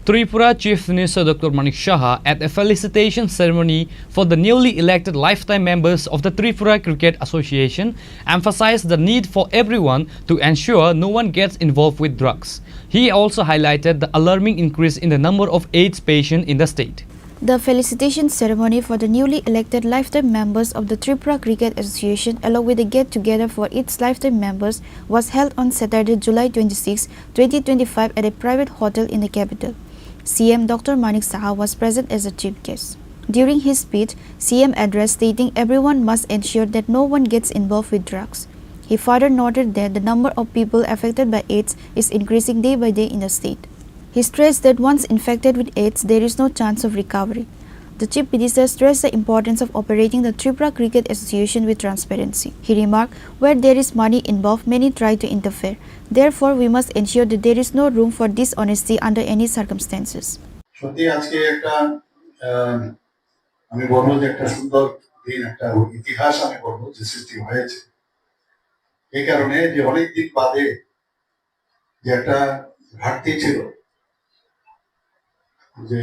Tripura Chief Minister Dr. Manik Saha at a felicitation ceremony for the newly elected lifetime members of the Tripura Cricket Association emphasized the need for everyone to ensure no one gets involved with drugs. He also highlighted the alarming increase in the number of AIDS patients in the state. The felicitation ceremony for the newly elected lifetime members of the Tripura Cricket Association, along with a get-together for its lifetime members, was held on Saturday, July 26, 2025 at a private hotel in the capital. CM Dr. Manik Saha was present as a chief guest. During his speech, CM addressed stating everyone must ensure that no one gets involved with drugs. He further noted that the number of people affected by AIDS is increasing day by day in the state. He stressed that once infected with AIDS, there is no chance of recovery. The Chief Minister stressed the importance of operating the Tripura Cricket Association with transparency. He remarked, where there is money involved, many try to interfere. Therefore, we must ensure that there is no room for dishonesty under any circumstances. সত্যি আজকে একটা আমি বলবো যে একটা সুন্দর দিন, একটা ইতিহাস আমি বলবো যে সৃষ্টি হয়েছে এই কারণে যে অনেক দিন বাদে যে একটা ঘাটতি ছিল, যে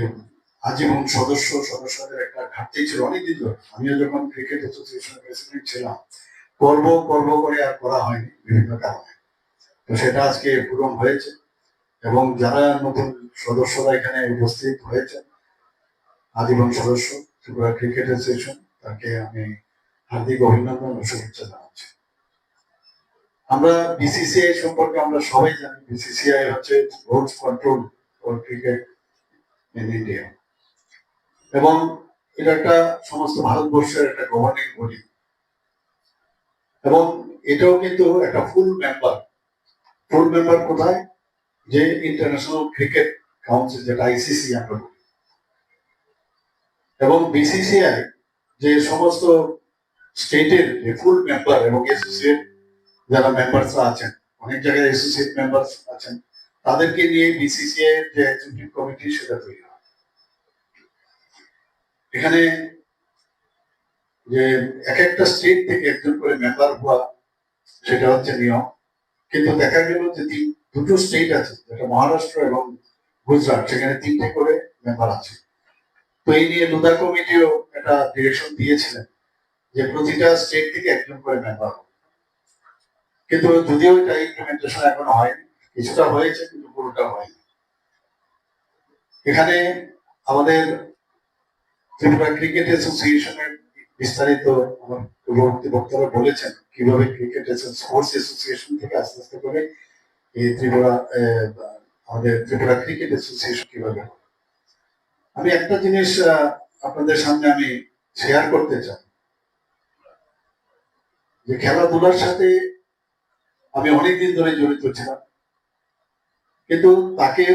আজীবন সদস্যদের একটা ঘাটতি ছিল অনেকদিন ধরে। আমিও যখন ক্রিকেট অ্যাসোসিয়েশনের প্রেসিডেন্ট ছিলাম, করব করে আর করা হয়নি বিভিন্ন কারণে। তো সেটা আজকে পূরণ হয়েছে এবং যারা নতুন সদস্যরা এখানে উপস্থিত হয়েছে, আজীবন সদস্য ত্রিপুরা ক্রিকেট অ্যাসোসিয়েশন, তাকে আমি হার্দিক অভিনন্দন ও শুভেচ্ছা জানাচ্ছি। আমরা বিসিসিআই সম্পর্কে আমরা সবাই জানি, বিসিসিআই হচ্ছে rules control for cricket in India এবং এটা একটা সমস্ত ভারতবর্ষের একটা গভর্নিং বডি এবং এটাও কিন্তু একটা ফুল মেম্বার কোথায়, যে ইন্টারন্যাশনাল ক্রিকেট কাউন্সিল, যেটা আইসিসি আমরা বলি, এবং বিসিসিআই যে সমস্ত স্টেটের যে ফুল মেম্বার এবং অ্যাসোসিয়েট যারা মেম্বারসরা আছেন, অনেক জায়গায় অ্যাসোসিয়েট মেম্বার আছেন, তাদেরকে নিয়ে বিসিসিআই এর যে এক্সিকিউটিভ কমিটি সেটা তৈরি হয়। এখানে যে এক একটা স্টেট থেকে একজন করে মেম্বার হওয়া, সেটা হচ্ছে নিয়ম। কিন্তু দেখা গেল যে দুটো স্টেট আছে, যেটা মহারাষ্ট্র এবং গুজরাট, সেখানে 3টে করে মেম্বার আছে। তো এই নিয়ে লুদা কমিটিও একটা ডিরেকশন দিয়েছিলেন যে প্রতিটা স্টেট থেকে একজন করে মেম্বার হবে। কিন্তু যদিও এটা ইমপ্লিমেন্টেশন এখনো হয়নি, কিছুটা হয়েছে কিন্তু পুরোটা হয়নি। এখানে আমাদের ত্রিপুরা ক্রিকেট অ্যাসোসিয়েশনের বিস্তারিত আমার পূর্ববর্তী বক্তারা বলেছেন কিভাবে ক্রিকেট স্পোর্টস অ্যাসোসিয়েশন থেকে আস্তে আস্তে করে এই আমাদের ত্রিপুরা ক্রিকেট অ্যাসোসিয়েশন কিভাবে। আমি একটা জিনিস আপনাদের সামনে আমি শেয়ার করতে চাই, যে খেলাধুলার সাথে আমি অনেকদিন ধরে জড়িত ছিলাম, কিন্তু তাকে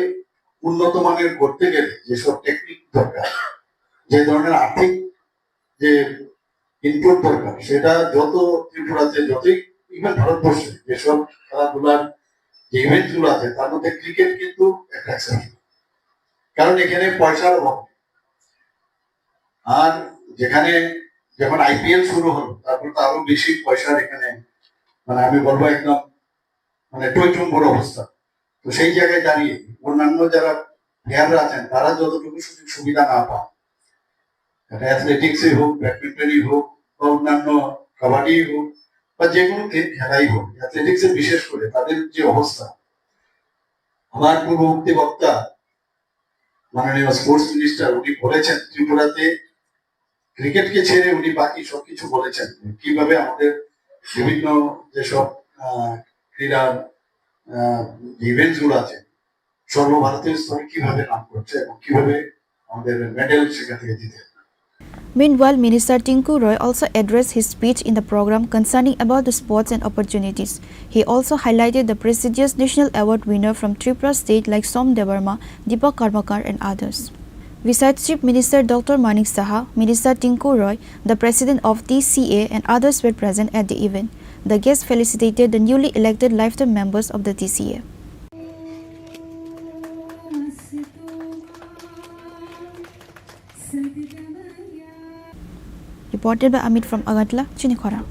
উন্নত মানের করতে গেলে যেসব টেকনিক দরকার, যে ধরনের আর্থিক যে ইনপুট দরকার, সেটা যত ত্রিপুরাতে, যতই ইভেন ভারতবর্ষে যেসব খেলাধুলার যে ইভেন্ট গুলো আছে, তার মধ্যে ক্রিকেট কিন্তু একটা এক্সেপশন। কারণ এখানে পয়সার অভাব। আর যেখানে যখন আইপিএল শুরু হলো, তারপর তো আরো বেশি পয়সার এখানে, মানে আমি বলবো একদম মানে টইটুম্বর অবস্থা। তো সেই জায়গায় দাঁড়িয়ে অন্যান্য যারা প্লেয়াররা আছেন, তারা যতটুকু সুযোগ সুবিধা না পান, অ্যাথলেটিক্সই হোক, ব্যাডমিন্টনই হোক, বা অন্যান্য কাবাডি হোক, বা যে কোনো খেলাই হোক, অ্যাথলেটিক্সে বিশেষ করে তাদের যে অবস্থা, আমার পূর্ববর্তী বক্তা মাননীয় স্পোর্টস মিনিস্টার উনি বলেছেন ত্রিপুরাতে ক্রিকেটকে ছেড়ে উনি বাকি সবকিছু বলেছেন, কিভাবে আমাদের বিভিন্ন যেসব ক্রীড়া ইভেন্টস গুলো আছে সর্বভারতীয় স্তরে কিভাবে নাম করছে এবং কিভাবে আমাদের মেডেল সেখান থেকে দিতে। Meanwhile, Minister Tinku Roy also addressed his speech in the program concerning about the sports and opportunities. He also highlighted the prestigious national award winner from Tripura state like Som Devarma, Deepak Karmakar and others. Besides Chief Minister Dr. Manik Saha, Minister Tinku Roy, the President of TCA and others were present at the event. The guests felicitated the newly elected lifetime members of the TCA. Reported by Amit from Agatla, Chini Khorang.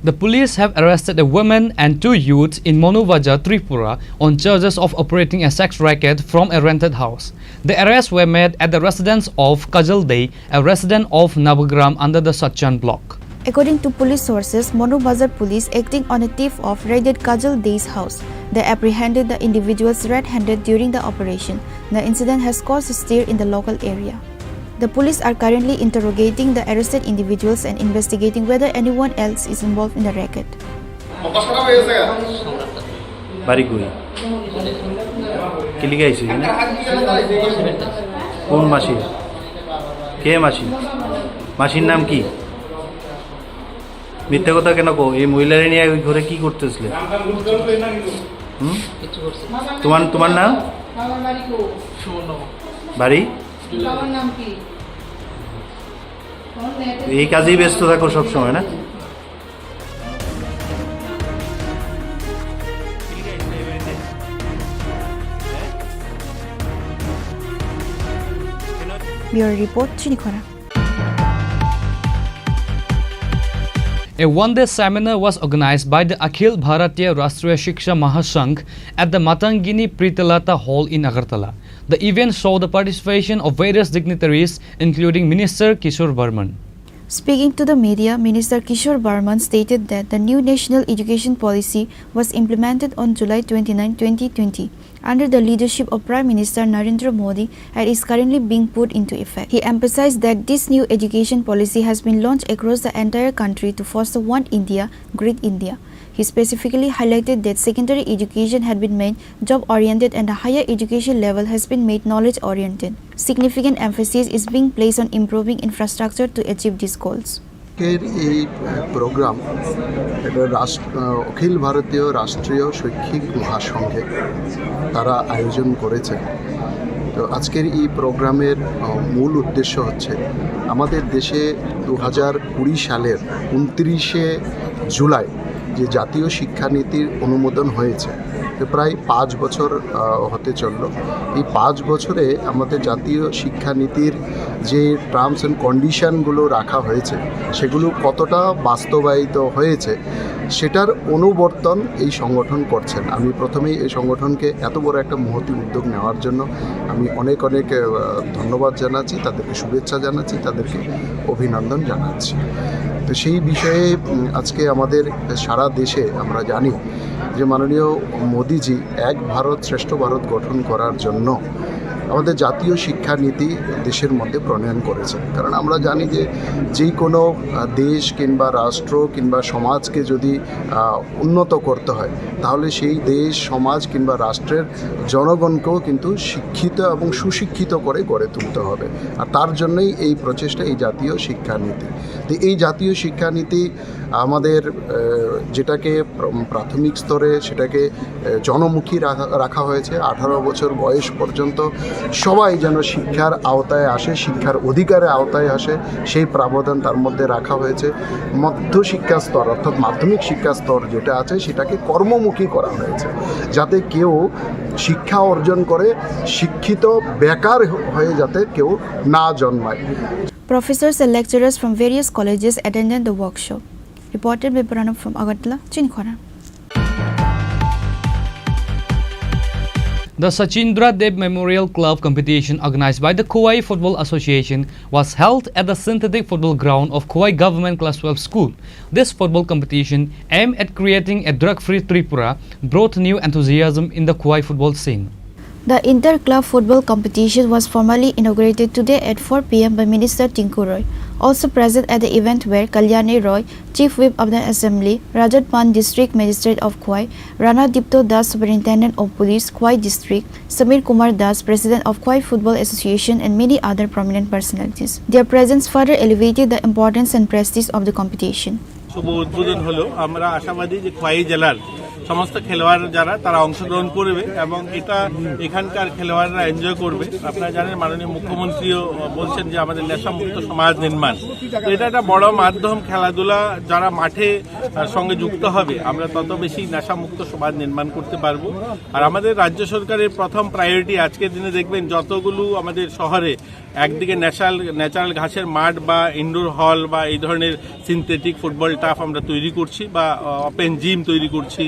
The police have arrested a woman and 2 youths in Monuvaja, Tripura on charges of operating a sex racket from a rented house. The arrests were made at the residence of Kajal Dey, a resident of Navagram under the Satchan block. According to police sources, Monu Bazar police acting on a tip-off raided Kajal Dey's house. They apprehended the individuals red-handed during the operation. The incident has caused a stir in the local area. The police are currently interrogating the arrested individuals and investigating whether anyone else is involved in the racket. বাড়ি কই কিলি গাইছি কোন মাসি কে মাসি মাসির নাম কি মিথ্যা কথা কেন কো এই মহিলারে নিয়ে ওই ঘরে কি করতেছিলে তোমার তোমার নাম বাড়ি এই কাজেই ব্যস্ত থাকো সবসময় না Bureau Report, Chini Khorang. A one-day seminar was organized by the Akhil Bharatiya Rashtriya Shiksha Mahasangh at the Matangini Pritilata Hall in Agartala. The event saw the participation of various dignitaries, including Minister Kishore Burman. Speaking to the media, Minister Kishore Burman stated that the new national education policy was implemented on July 29, 2020. under the leadership of Prime Minister Narendra Modi and is currently being put into effect. He emphasized that this new education policy has been launched across the entire country to foster One India, Great India. He specifically highlighted that secondary education had been made job-oriented and the higher education level has been made knowledge-oriented. Significant emphasis is being placed on improving infrastructure to achieve these goals. এই programme এটা অখিল ভারতীয় রাষ্ট্রীয় শৈক্ষিক মহাসংঘে তারা আয়োজন করেছে। তো আজকের এই প্রোগ্রামের মূল উদ্দেশ্য হচ্ছে আমাদের দেশে 2020 সালের 29শে জুলাই যে জাতীয় শিক্ষানীতির অনুমোদন হয়েছে, প্রায় 5 বছর হতে চলল। এই 5 বছরে আমাদের জাতীয় শিক্ষানীতির যে টার্মস অ্যান্ড কন্ডিশনগুলো রাখা হয়েছে সেগুলো কতটা বাস্তবায়িত হয়েছে সেটার অনুবর্তন এই সংগঠন করছেন। আমি প্রথমেই এই সংগঠনকে এত বড় একটা মহতী উদ্যোগ নেওয়ার জন্য আমি অনেক ধন্যবাদ জানাচ্ছি, তাদেরকে শুভেচ্ছা জানাচ্ছি, তাদেরকে অভিনন্দন জানাচ্ছি। তো সেই বিষয়ে আজকে আমাদের সারা দেশে আমরা জানি যে মাননীয় মোদিজি এক ভারত শ্রেষ্ঠ ভারত গঠন করার জন্য আমাদের জাতীয় শিক্ষানীতি দেশের মধ্যে প্রণয়ন করেছেন। কারণ আমরা জানি যে যেই কোনো দেশ কিংবা রাষ্ট্র কিংবা সমাজকে যদি উন্নত করতে হয় তাহলে সেই দেশ সমাজ কিংবা রাষ্ট্রের জনগণকেও কিন্তু শিক্ষিত এবং সুশিক্ষিত করে গড়ে তুলতে হবে। আর তার জন্যই এই প্রচেষ্টা, এই জাতীয় শিক্ষানীতি। তো এই জাতীয় শিক্ষানীতি আমাদের যেটাকে প্রাথমিক স্তরে সেটাকে জনমুখী রাখা হয়েছে। 18 বছর বয়স পর্যন্ত সবাই যেন শিক্ষার আওতায় আসে, শিক্ষার অধিকারের আওতায় আসে সেই প্রাবধান তার মধ্যে রাখা হয়েছে। মধ্যশিক্ষা স্তর অর্থাৎ মাধ্যমিক শিক্ষা স্তর যেটা আছে সেটাকে কর্মমুখী করা হয়েছে, যাতে কেউ শিক্ষা অর্জন করে শিক্ষিত বেকার হয়ে যাতে কেউ না জন্মায়। Professors and lecturers from various colleges attended the workshop. Reported by Pranab from Agartala, Chini Khorang. The Sachindra Dev Memorial Club competition organized by the Kuwai Football Association was held at the synthetic football ground of Kuwai Government Class 12 School. This football competition, aimed at creating a drug-free Tripura, brought new enthusiasm in the Kuwai football scene. The inter-club football competition was formally inaugurated today at 4 p.m. by Minister Tinku Roy. Also present at the event were Kalyani Roy, Chief Whip of the Assembly, Rajat Pan District Magistrate of Kuwai, Rana Dipto Das, Superintendent of Police, Kuwai District, Samir Kumar Das, President of Kuwai Football Association, and many other prominent personalities. Their presence further elevated the importance and prestige of the competition. শুভ উদ্বোধন হলো। আমরা আশাবাদী যে খোয়াই জেলার সমস্ত খেলোয়াড় যারা তারা অংশগ্রহণ করবে এবং এটা এখানকার খেলোয়াড়রা এনজয় করবে। আপনারা জানেন মাননীয় মুখ্যমন্ত্রীও বলছেন যে আমাদের নেশামুক্ত সমাজ নির্মাণ, এটা একটা বড় মাধ্যম। খেলাধুলা যারা মাঠে সঙ্গে যুক্ত হবে আমরা তত বেশি নেশামুক্ত সমাজ নির্মাণ করতে পারবো। আর আমাদের রাজ্য সরকারের প্রথম প্রায়োরিটি আজকের দিনে দেখবেন যতগুলো আমাদের শহরে একদিকে ন্যাচারাল ঘাসের মাঠ বা ইনডোর হল বা এই ধরনের সিনথেটিক ফুটবল টার্ফ আমরা তৈরি করছি বা ওপেন জিম তৈরি করছি।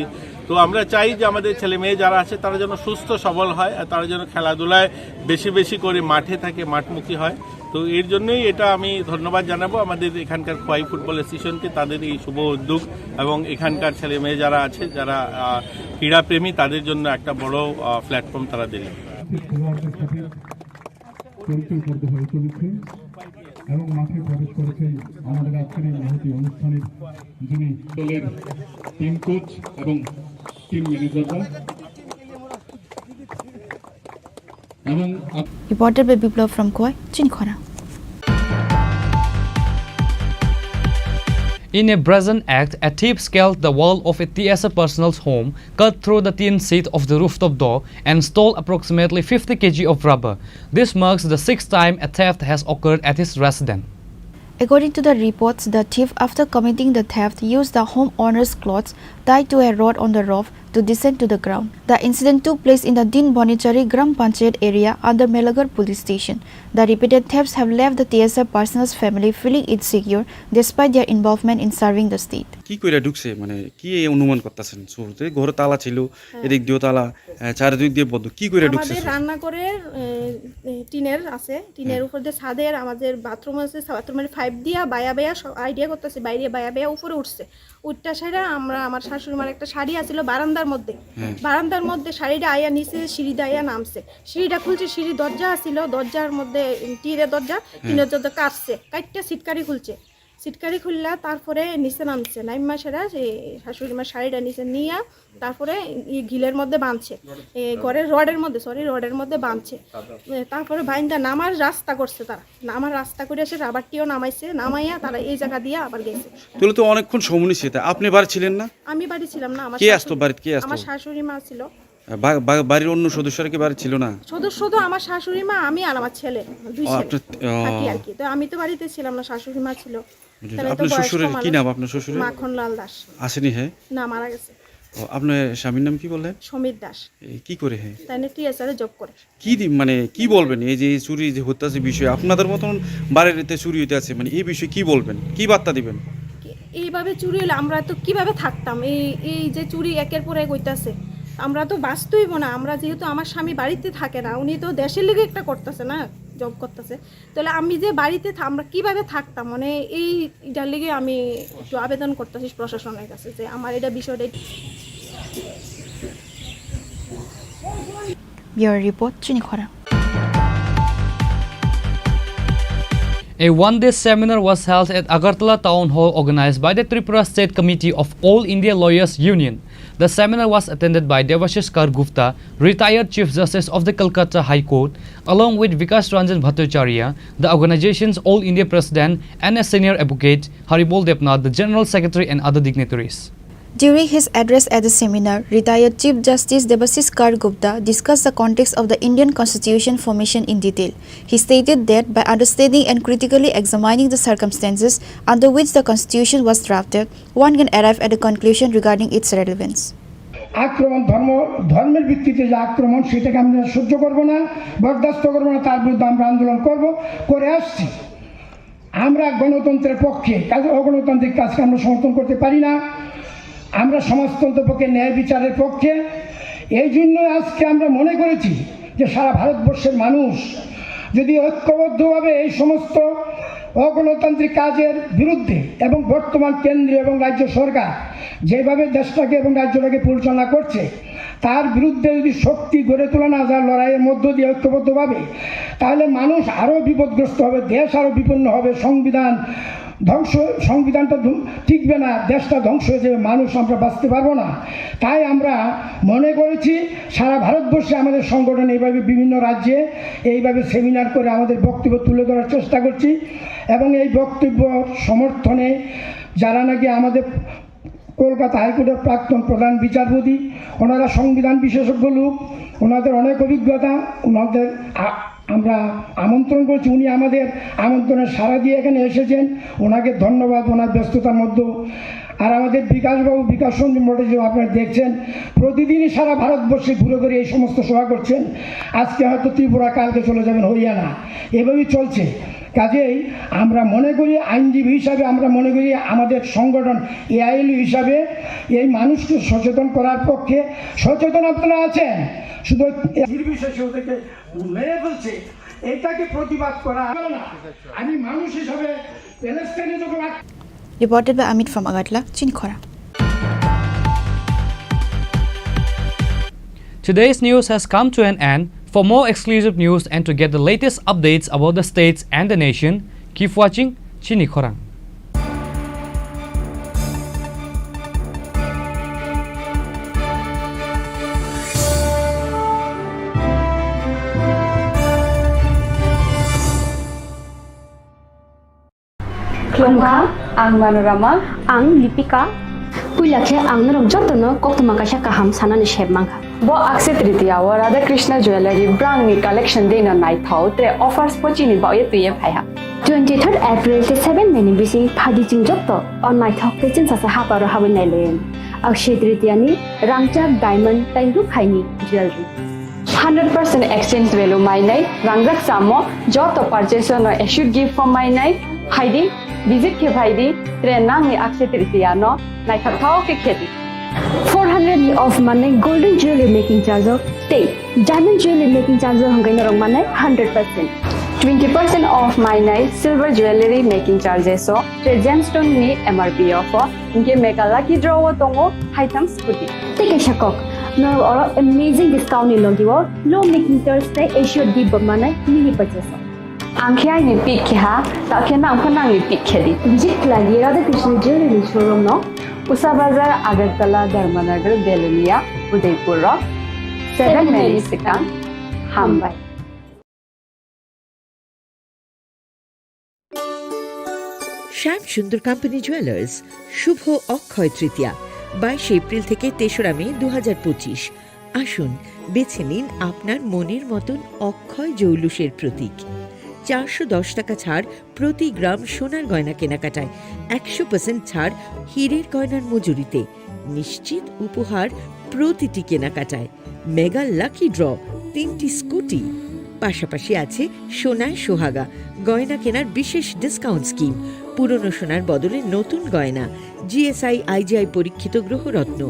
তো আমরা চাই যে আমাদের ছেলে মেয়ে যারা আছে তারা যেন সুস্থ সবল হয় আর তারা যেন খেলাধুলায় বেশি বেশি করে মাঠে থাকে, মাঠমুখী হয়। তো এর জন্যই এটা আমি ধন্যবাদ জানাবো আমাদের এখানকার খোয়াই ফুটবল অ্যাসোসিয়েশনকে, তাদের এই শুভ উদ্যোগ এবং এখানকার ছেলে মেয়ে যারা আছে যারা ক্রীড়াপ্রেমী তাদের জন্য একটা বড় প্ল্যাটফর্ম তারা দিলেন। এবং মাঠে প্রবেশ করেছেন আমাদের আজকের এই মহতী অনুষ্ঠানের যিনি দলের টিম কোচ এবং টিম ম্যানেজাররা এবং Reported by Biplav from Kuwai, Chini Khorang. In a brazen act, a thief scaled the wall of a TSA personal's home, cut through the tin sheet of the rooftop door, and stole approximately 50 kg of rubber. This marks the 6th time a theft has occurred at his residence. According to the reports, the thief, after committing the theft, used the homeowner's clothes tied to a rod on the roof to descend to the ground. The incident took place in the Din Bonichari Gram Panchayat area under Melagar police station. The repeated thefts have left the TSA personal's family feeling insecure despite their involvement in serving the state. কি কইরা ঢুকছে মানে কি অনুমান করতেছেন? শুরুতে ঘরে তালা ছিল, এদিক দিয়ে তালা, চারিদিক দিয়ে বন্ধ, কি কইরা ঢুকছে? আমাদের রান্না করে টিনের আছে, টিনের উপর দিয়ে ছাদের আমাদের বাথরুম আছে, বাথরুমের পাইপ দিয়া বায়া সব আইডিয়া করতেছে, বাইরে বায়া উপরে উঠছে। উঠটা সেটা আমরা আমার শাশুড়ি মার একটা শাড়ি আছিল বারান্দা বারান্দার মধ্যে শাড়িটা আয়া নিচে সিঁড়িটা আয়া নামছে, সিঁড়িটা খুলছে, সিঁড়ি দরজা ছিল, দরজার মধ্যে টিনের দরজা কাটছে, কাটটা সিটকারি খুলছে, সিটকারি খুললা তারপরে নিচে নামছে, নাইমা সেরা শাশুড়ি মার শাড়িটা নিচে নিয়ে তারপরে ঘিলের মধ্যে বাঁধছে, ঘরের রডের মধ্যে বাঁধছে, তারপরে বাইন্দা নামার রাস্তা করছে, তারা নামার রাস্তা করে এসে রাবারটিও নামাইছে, নামাইয়া তারা এই জায়গা দিয়ে আবার গেছে। তাহলে তো অনেকক্ষণ সময় নিছে। আপনি বাড়ি ছিলেন না? আমি বাড়ি ছিলাম না। কে আসতো বাড়িতে? কে আসতো? আমার শাশুড়ি মা ছিল। বাড়ির অন্য সদস্যরা কি বাড়ি ছিল না? সদস্য তো আমার শাশুড়ি মা, আমি আর আমার ছেলে, দুই ছেলে থাকি আর কি। তো আমি তো বাড়িতে ছিলাম না, শাশুড়ি মা ছিল। আপনার শ্বশুরের কি নাম? আপনার শ্বশুরের? মাখনলাল দাস। আসেনি? হ্যাঁ, না, মারা গেছে। আপনার স্বামীর নাম কি বললেন? সমীর দাস। কি করে? হ্যাঁ, তাই না, টিএসআর জব করে। কি মানে কি বলবেন এই যে চুরি যে হত্যার বিষয়ে? আপনাদের মতন বাড়িতে চুরি হইতে আছে, মানে এই বিষয়ে কি বলবেন, কি বার্তা দিবেন? এইভাবে চুরি হলে আমরা তো কিভাবে থাকতাম? এই যে চুরি একের পর এক হইতাছে, আমরা তো বাঁচতেইব না। আমরা যেহেতু আমার স্বামী বাড়িতে থাকে না, উনি তো দেশের লিগে একটা করতেছে না, জব করতেছে, তাহলে আমি যে বাড়িতে আমরা কিভাবে থাকতাম, মানে এইটার লিগে আমি একটু আবেদন করতেছি প্রশাসনের কাছে যে আমার এটা বিষয়টা। Bureau Report, Chini Khorang. A one-day seminar was held at Agartala Town Hall organized by the Tripura State Committee of All India Lawyers Union. The seminar was attended by Devashish Kar Gupta, retired Chief Justice of the Calcutta High Court, along with Vikas Ranjan Bhattacharya, the organization's All India President, and a senior advocate, Haribol Debnath, the General Secretary, and other dignitaries. During his address at the seminar, retired Chief Justice Devashish Kar Gupta discussed the context of the Indian Constitution formation in detail. He stated that by understanding and critically examining the circumstances under which the Constitution was drafted, one can arrive at a conclusion regarding its relevance. আক্রমণ ধর্মের ভিত্তিতে যে আক্রমণ, সেটাকে আমরা সহ্য করব না, বরদাস্ত করব না, তার বিরুদ্ধে আমরা আন্দোলন করে আসছি। আমরা গণতন্ত্রের পক্ষে, অগণতান্ত্রিক কাজকে আমরা সমর্থন করতে পারি না। আমরা সমাজতন্ত্রের পক্ষে, ন্যায় বিচারের পক্ষে। এই জন্য আজকে আমরা মনে করেছি যে সারা ভারতবর্ষের মানুষ যদি ঐক্যবদ্ধভাবে এই সমস্ত অগণতান্ত্রিক কাজের বিরুদ্ধে এবং বর্তমান কেন্দ্রীয় এবং রাজ্য সরকার যেভাবে দেশটাকে এবং রাজ্যটাকে পরিচালনা করছে, তার বিরুদ্ধে যদি শক্তি গড়ে তোলা না যায় লড়াইয়ের মধ্য দিয়ে ঐক্যবদ্ধভাবে, তাহলে মানুষ আরও বিপদগ্রস্ত হবে, দেশ আরও বিপন্ন হবে, সংবিধানটা টিকবে না, দেশটা ধ্বংস হয়ে যাবে, মানুষ আমরা বাঁচতে পারবো না। তাই আমরা মনে করেছি সারা ভারতবর্ষে আমাদের সংগঠন এইভাবে বিভিন্ন রাজ্যে এইভাবে সেমিনার করে আমাদের বক্তব্য তুলে ধরার চেষ্টা করছি। এবং এই বক্তব্য সমর্থনে যারা নাকি আমাদের কলকাতা হাইকোর্টের প্রাক্তন প্রধান বিচারপতি, ওনারা সংবিধান বিশেষজ্ঞ লোক, ওনাদের অনেক অভিজ্ঞতা, ওনাদের আমরা আমন্ত্রণ করছি। উনি আমাদের আমন্ত্রণে সাড়া দিয়ে এখানে এসেছেন, ওনাকে ধন্যবাদ ওনার ব্যস্ততার মধ্যেও। আর আমাদের বিকাশবাবু, বিকাশ রঞ্জন ভট্টাচার্য, আপনারা দেখছেন প্রতিদিনই সারা ভারতবর্ষে ঘুরে ঘুরে এই সমস্ত সভা করছেন। আজকে হয়তো ত্রিপুরা, কালকে চলে যাবেন হরিয়ানা, এভাবেই চলছে। কাজেই আমরা মনে করি, আইনজীবী হিসাবে আমরা মনে করি আমাদের সংগঠন এআইএলইউ হিসাবে এই মানুষকে সচেতন করার পক্ষে। সচেতন আপনারা আছেন, শুধু নির্বিশেষে ওদেরকে মেরে ফেলছে, এটাকে প্রতিবাদ করা না। আমি মানুষ হিসাবে প্যালেস্টাইনে যখন। Reported by Amit from Agartala, Chini Khorang. Today's news has come to an end. For more exclusive news and to get the latest updates about the states and the nation, keep watching Chini Khorang. Klungkha, ang Manorama, ang Lipika. Puilakhe ang narok jotono koktoma kaisa kaham sanani shebmangkha. Bo akse tritiya wa Radha Krishna Jewelry brand ni collection dena naithau tre offers pochini baye tuye phaiha. 23rd April te 7 May bisi phadi jingjotto on naithau techen sasa haparo habin nailen. Akse tritiya ni rangchak diamond tairu khaini jewelry. 100% exchange value mainai rangrak samo joto purchase no issued gift from mainai haidi visit ke bhaidi tre nang ni akse tritiya no naithau ke kheti 400 ni off manai golden jewelry making charge of stay diamond jewelry making charge hangai no rong manai 100% 20% off mainai silver jewelry making charges so gemstone ni MRP offer inke mega lucky draw tongo item scooty take a shakok no or amazing discount ni logiwo low making Thursday Asia di bamana mini purchase angkhya ni pick kha ta khena angkhana ni pick khedi visit lagi Radha Krishna jewelry showroom no Usa Bazar Agartala Dharmanagar Belunia Udaipur 7 Mary Sikang Hambai Shyam Sundar company jewellers Shubho Akshaya Tritiya 22 April থেকে 3রা মে 2025 আসুন বেছে নিন আপনার মনের মতন অক্ষয় জৌলুসের প্রতীক 410 টাকা ছাড় প্রতি গ্রাম সোনার গয়না কেনাকাটায় 100% ছাড় হীরের গয়নার মজুরিতে নিশ্চিত উপহার প্রতিটি কেনাকাটায় মেগা লাকি ড্র 3টি স্কুটি পাশাপাশি আছে সোনায় সোহাগা গয়না কেনার বিশেষ ডিসকাউন্ট স্কিম পুরনো সোনার বদলে নতুন গয়না জিএসআই আইজিআই পরীক্ষিত গ্রহরত্ন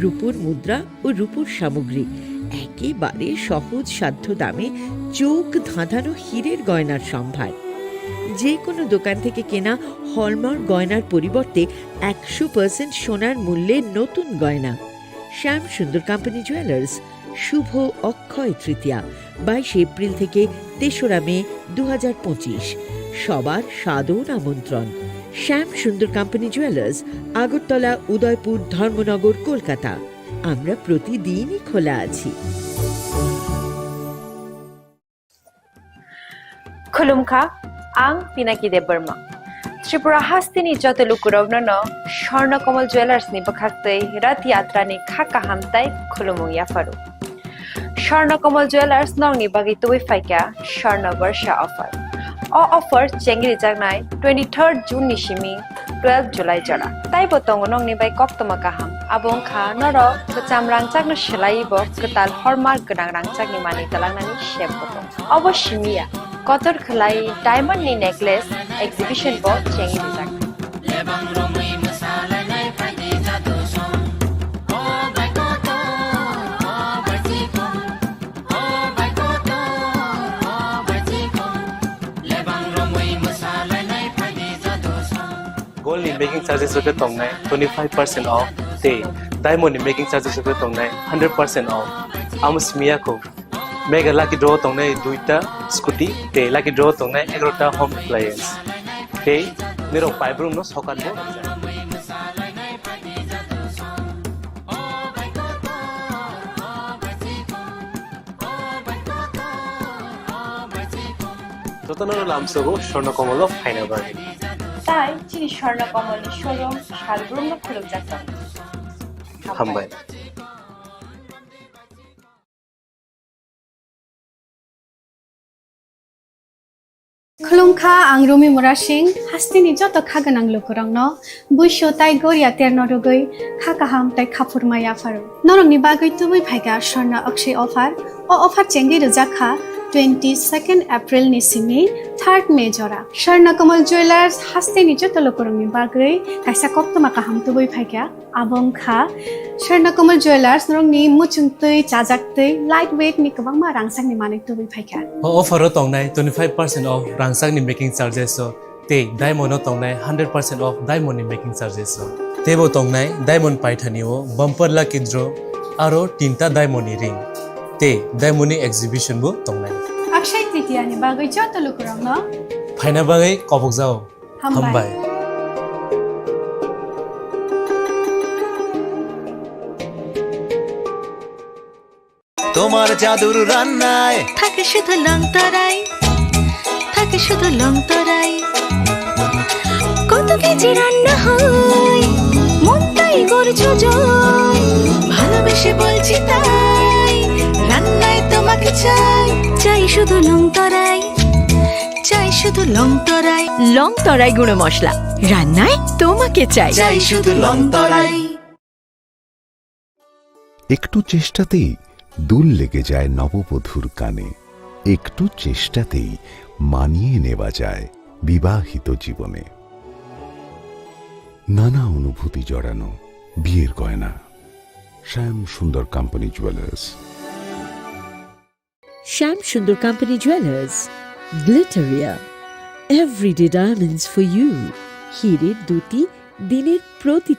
রূপোর মুদ্রা ও রূপোর সামগ্রী একেবারে সহজ সাধ্য দামে চোখ ধাঁধানো হীরের গয়নার সম্ভার যে কোনো দোকান থেকে কেনা হলমার্ক গয়নার পরিবর্তে 100% সোনার মূল্যে নতুন গয়না শ্যাম সুন্দর কোম্পানি জুয়েলার্স শুভ অক্ষয় তৃতীয়া 22 এপ্রিল থেকে 3রা মে 2025 সবার সাদর আমন্ত্রণ শ্যাম সুন্দর কোম্পানি জুয়েলার্স আগরতলা উদয়পুর ধর্মনগর কলকাতা আমরা প্রতিদিনই খোলা আছি खुलुमखा आं पिनाकी देब बर्मा त्रिपुरा हास्तिनि जत लुकुरावनो स्वर्ण कमल ज्वेलर्स नि बखाक्तै रथ यात्रा नि खाका हामताय खुलुमुं याफारु स्वर्ण कमल ज्वेलर्स नंगनि बागै तुबै फाइका स्वर्ण वर्ष ऑफर ऑफर चेंगरि जागनाय 23 जून नि सिमी 12 जुलाई जरा ताइ बतंग नंगनि बाय कक्तमा गाहाम आबुं खा नर कचाम रांचागनो सेलाइबो कताल हरमार्क गोनां रांचागनि मानि तलांनानि शेप बतंग अवश्यमिया कतर खलाई डायमंड नि नेकलेस एग्जिबिशन बो चेंगि जाग Gold ni making charges hoke tongnai 25% off te diamond ni making charges hoke tongnai 100% off amusmia ko mega lucky draw tongnai duita scooty te lucky draw tongnai 11ta home appliance te niro paibrum no sokan bo Totono lamsogo shorno komolo faina bagi তাই চিনি স্বর্ণ কমলের showroom শালগ্রাম খুলুম যাত্রা হামবাই खुलुमखा आं रुमि मुरा सिंह हास्तिनि जत खागोनां लुखुरांनो बुइसो ताइ गरिया तेरनरुगै खाकाहाम ताइ खाफुरमाया फारु नरंनि बागै तुबै फाइगा स्वर्ण अक्षय ऑफर ऑफर चेंगि रजाखा 22 एप्रिल नि सिमी 3 मे जरा स्वर्ण कमल ज्वेलर्स हास्तिनि जत लुखुरांनि बागै काइसा कप्तमा काहाम तुबै फाइगा आबंखा स्वर्ण कमल ज्वेलर्स नरंनि मुचुंतै चाजाक्तै लाइट वेट नि गोबां मा रांसांनि माने तुबै फाइगा offer tongnai 25% off rangsang ni making charges so te diamond tongnai 100% off diamond ni making charges so tebo tongnai diamond paithani o bumper lucky draw aro tinta diamond ni ring te diamond ni exhibition bo tongnai Akshaya Tritiya नि बागै जत लुखुरांनो फाइना बागै कबक जाओ हामबाय তোমার জাদুর রান্নায় থাকে শুধু লংতরাই থাকে শুধু লংতরাই কত কেজি রান্না হয় মনটাই করছো জয় ভালোবেসে বলছি তাই রান্নায় তোমাকে চাই চাই শুধু লংতরাই চাই শুধু লংতরাই লংতরাই গুঁড়ো মশলা রান্নায় তোমাকে চাই চাই শুধু লংতরাই একটু চেষ্টাতেই দুল লেগে যায় নববধূর কানে একটু চেষ্টাতেই মানিয়ে নেওয়া যায় বিবাহিত জীবনে নানা অনুভূতি জড়ানো বিয়ের গয়না শ্যাম Sundar company jewellers Shyam Sundar company jewellers Glitteria, everyday diamonds for you. হিরের দুটি দিনের প্রতিটি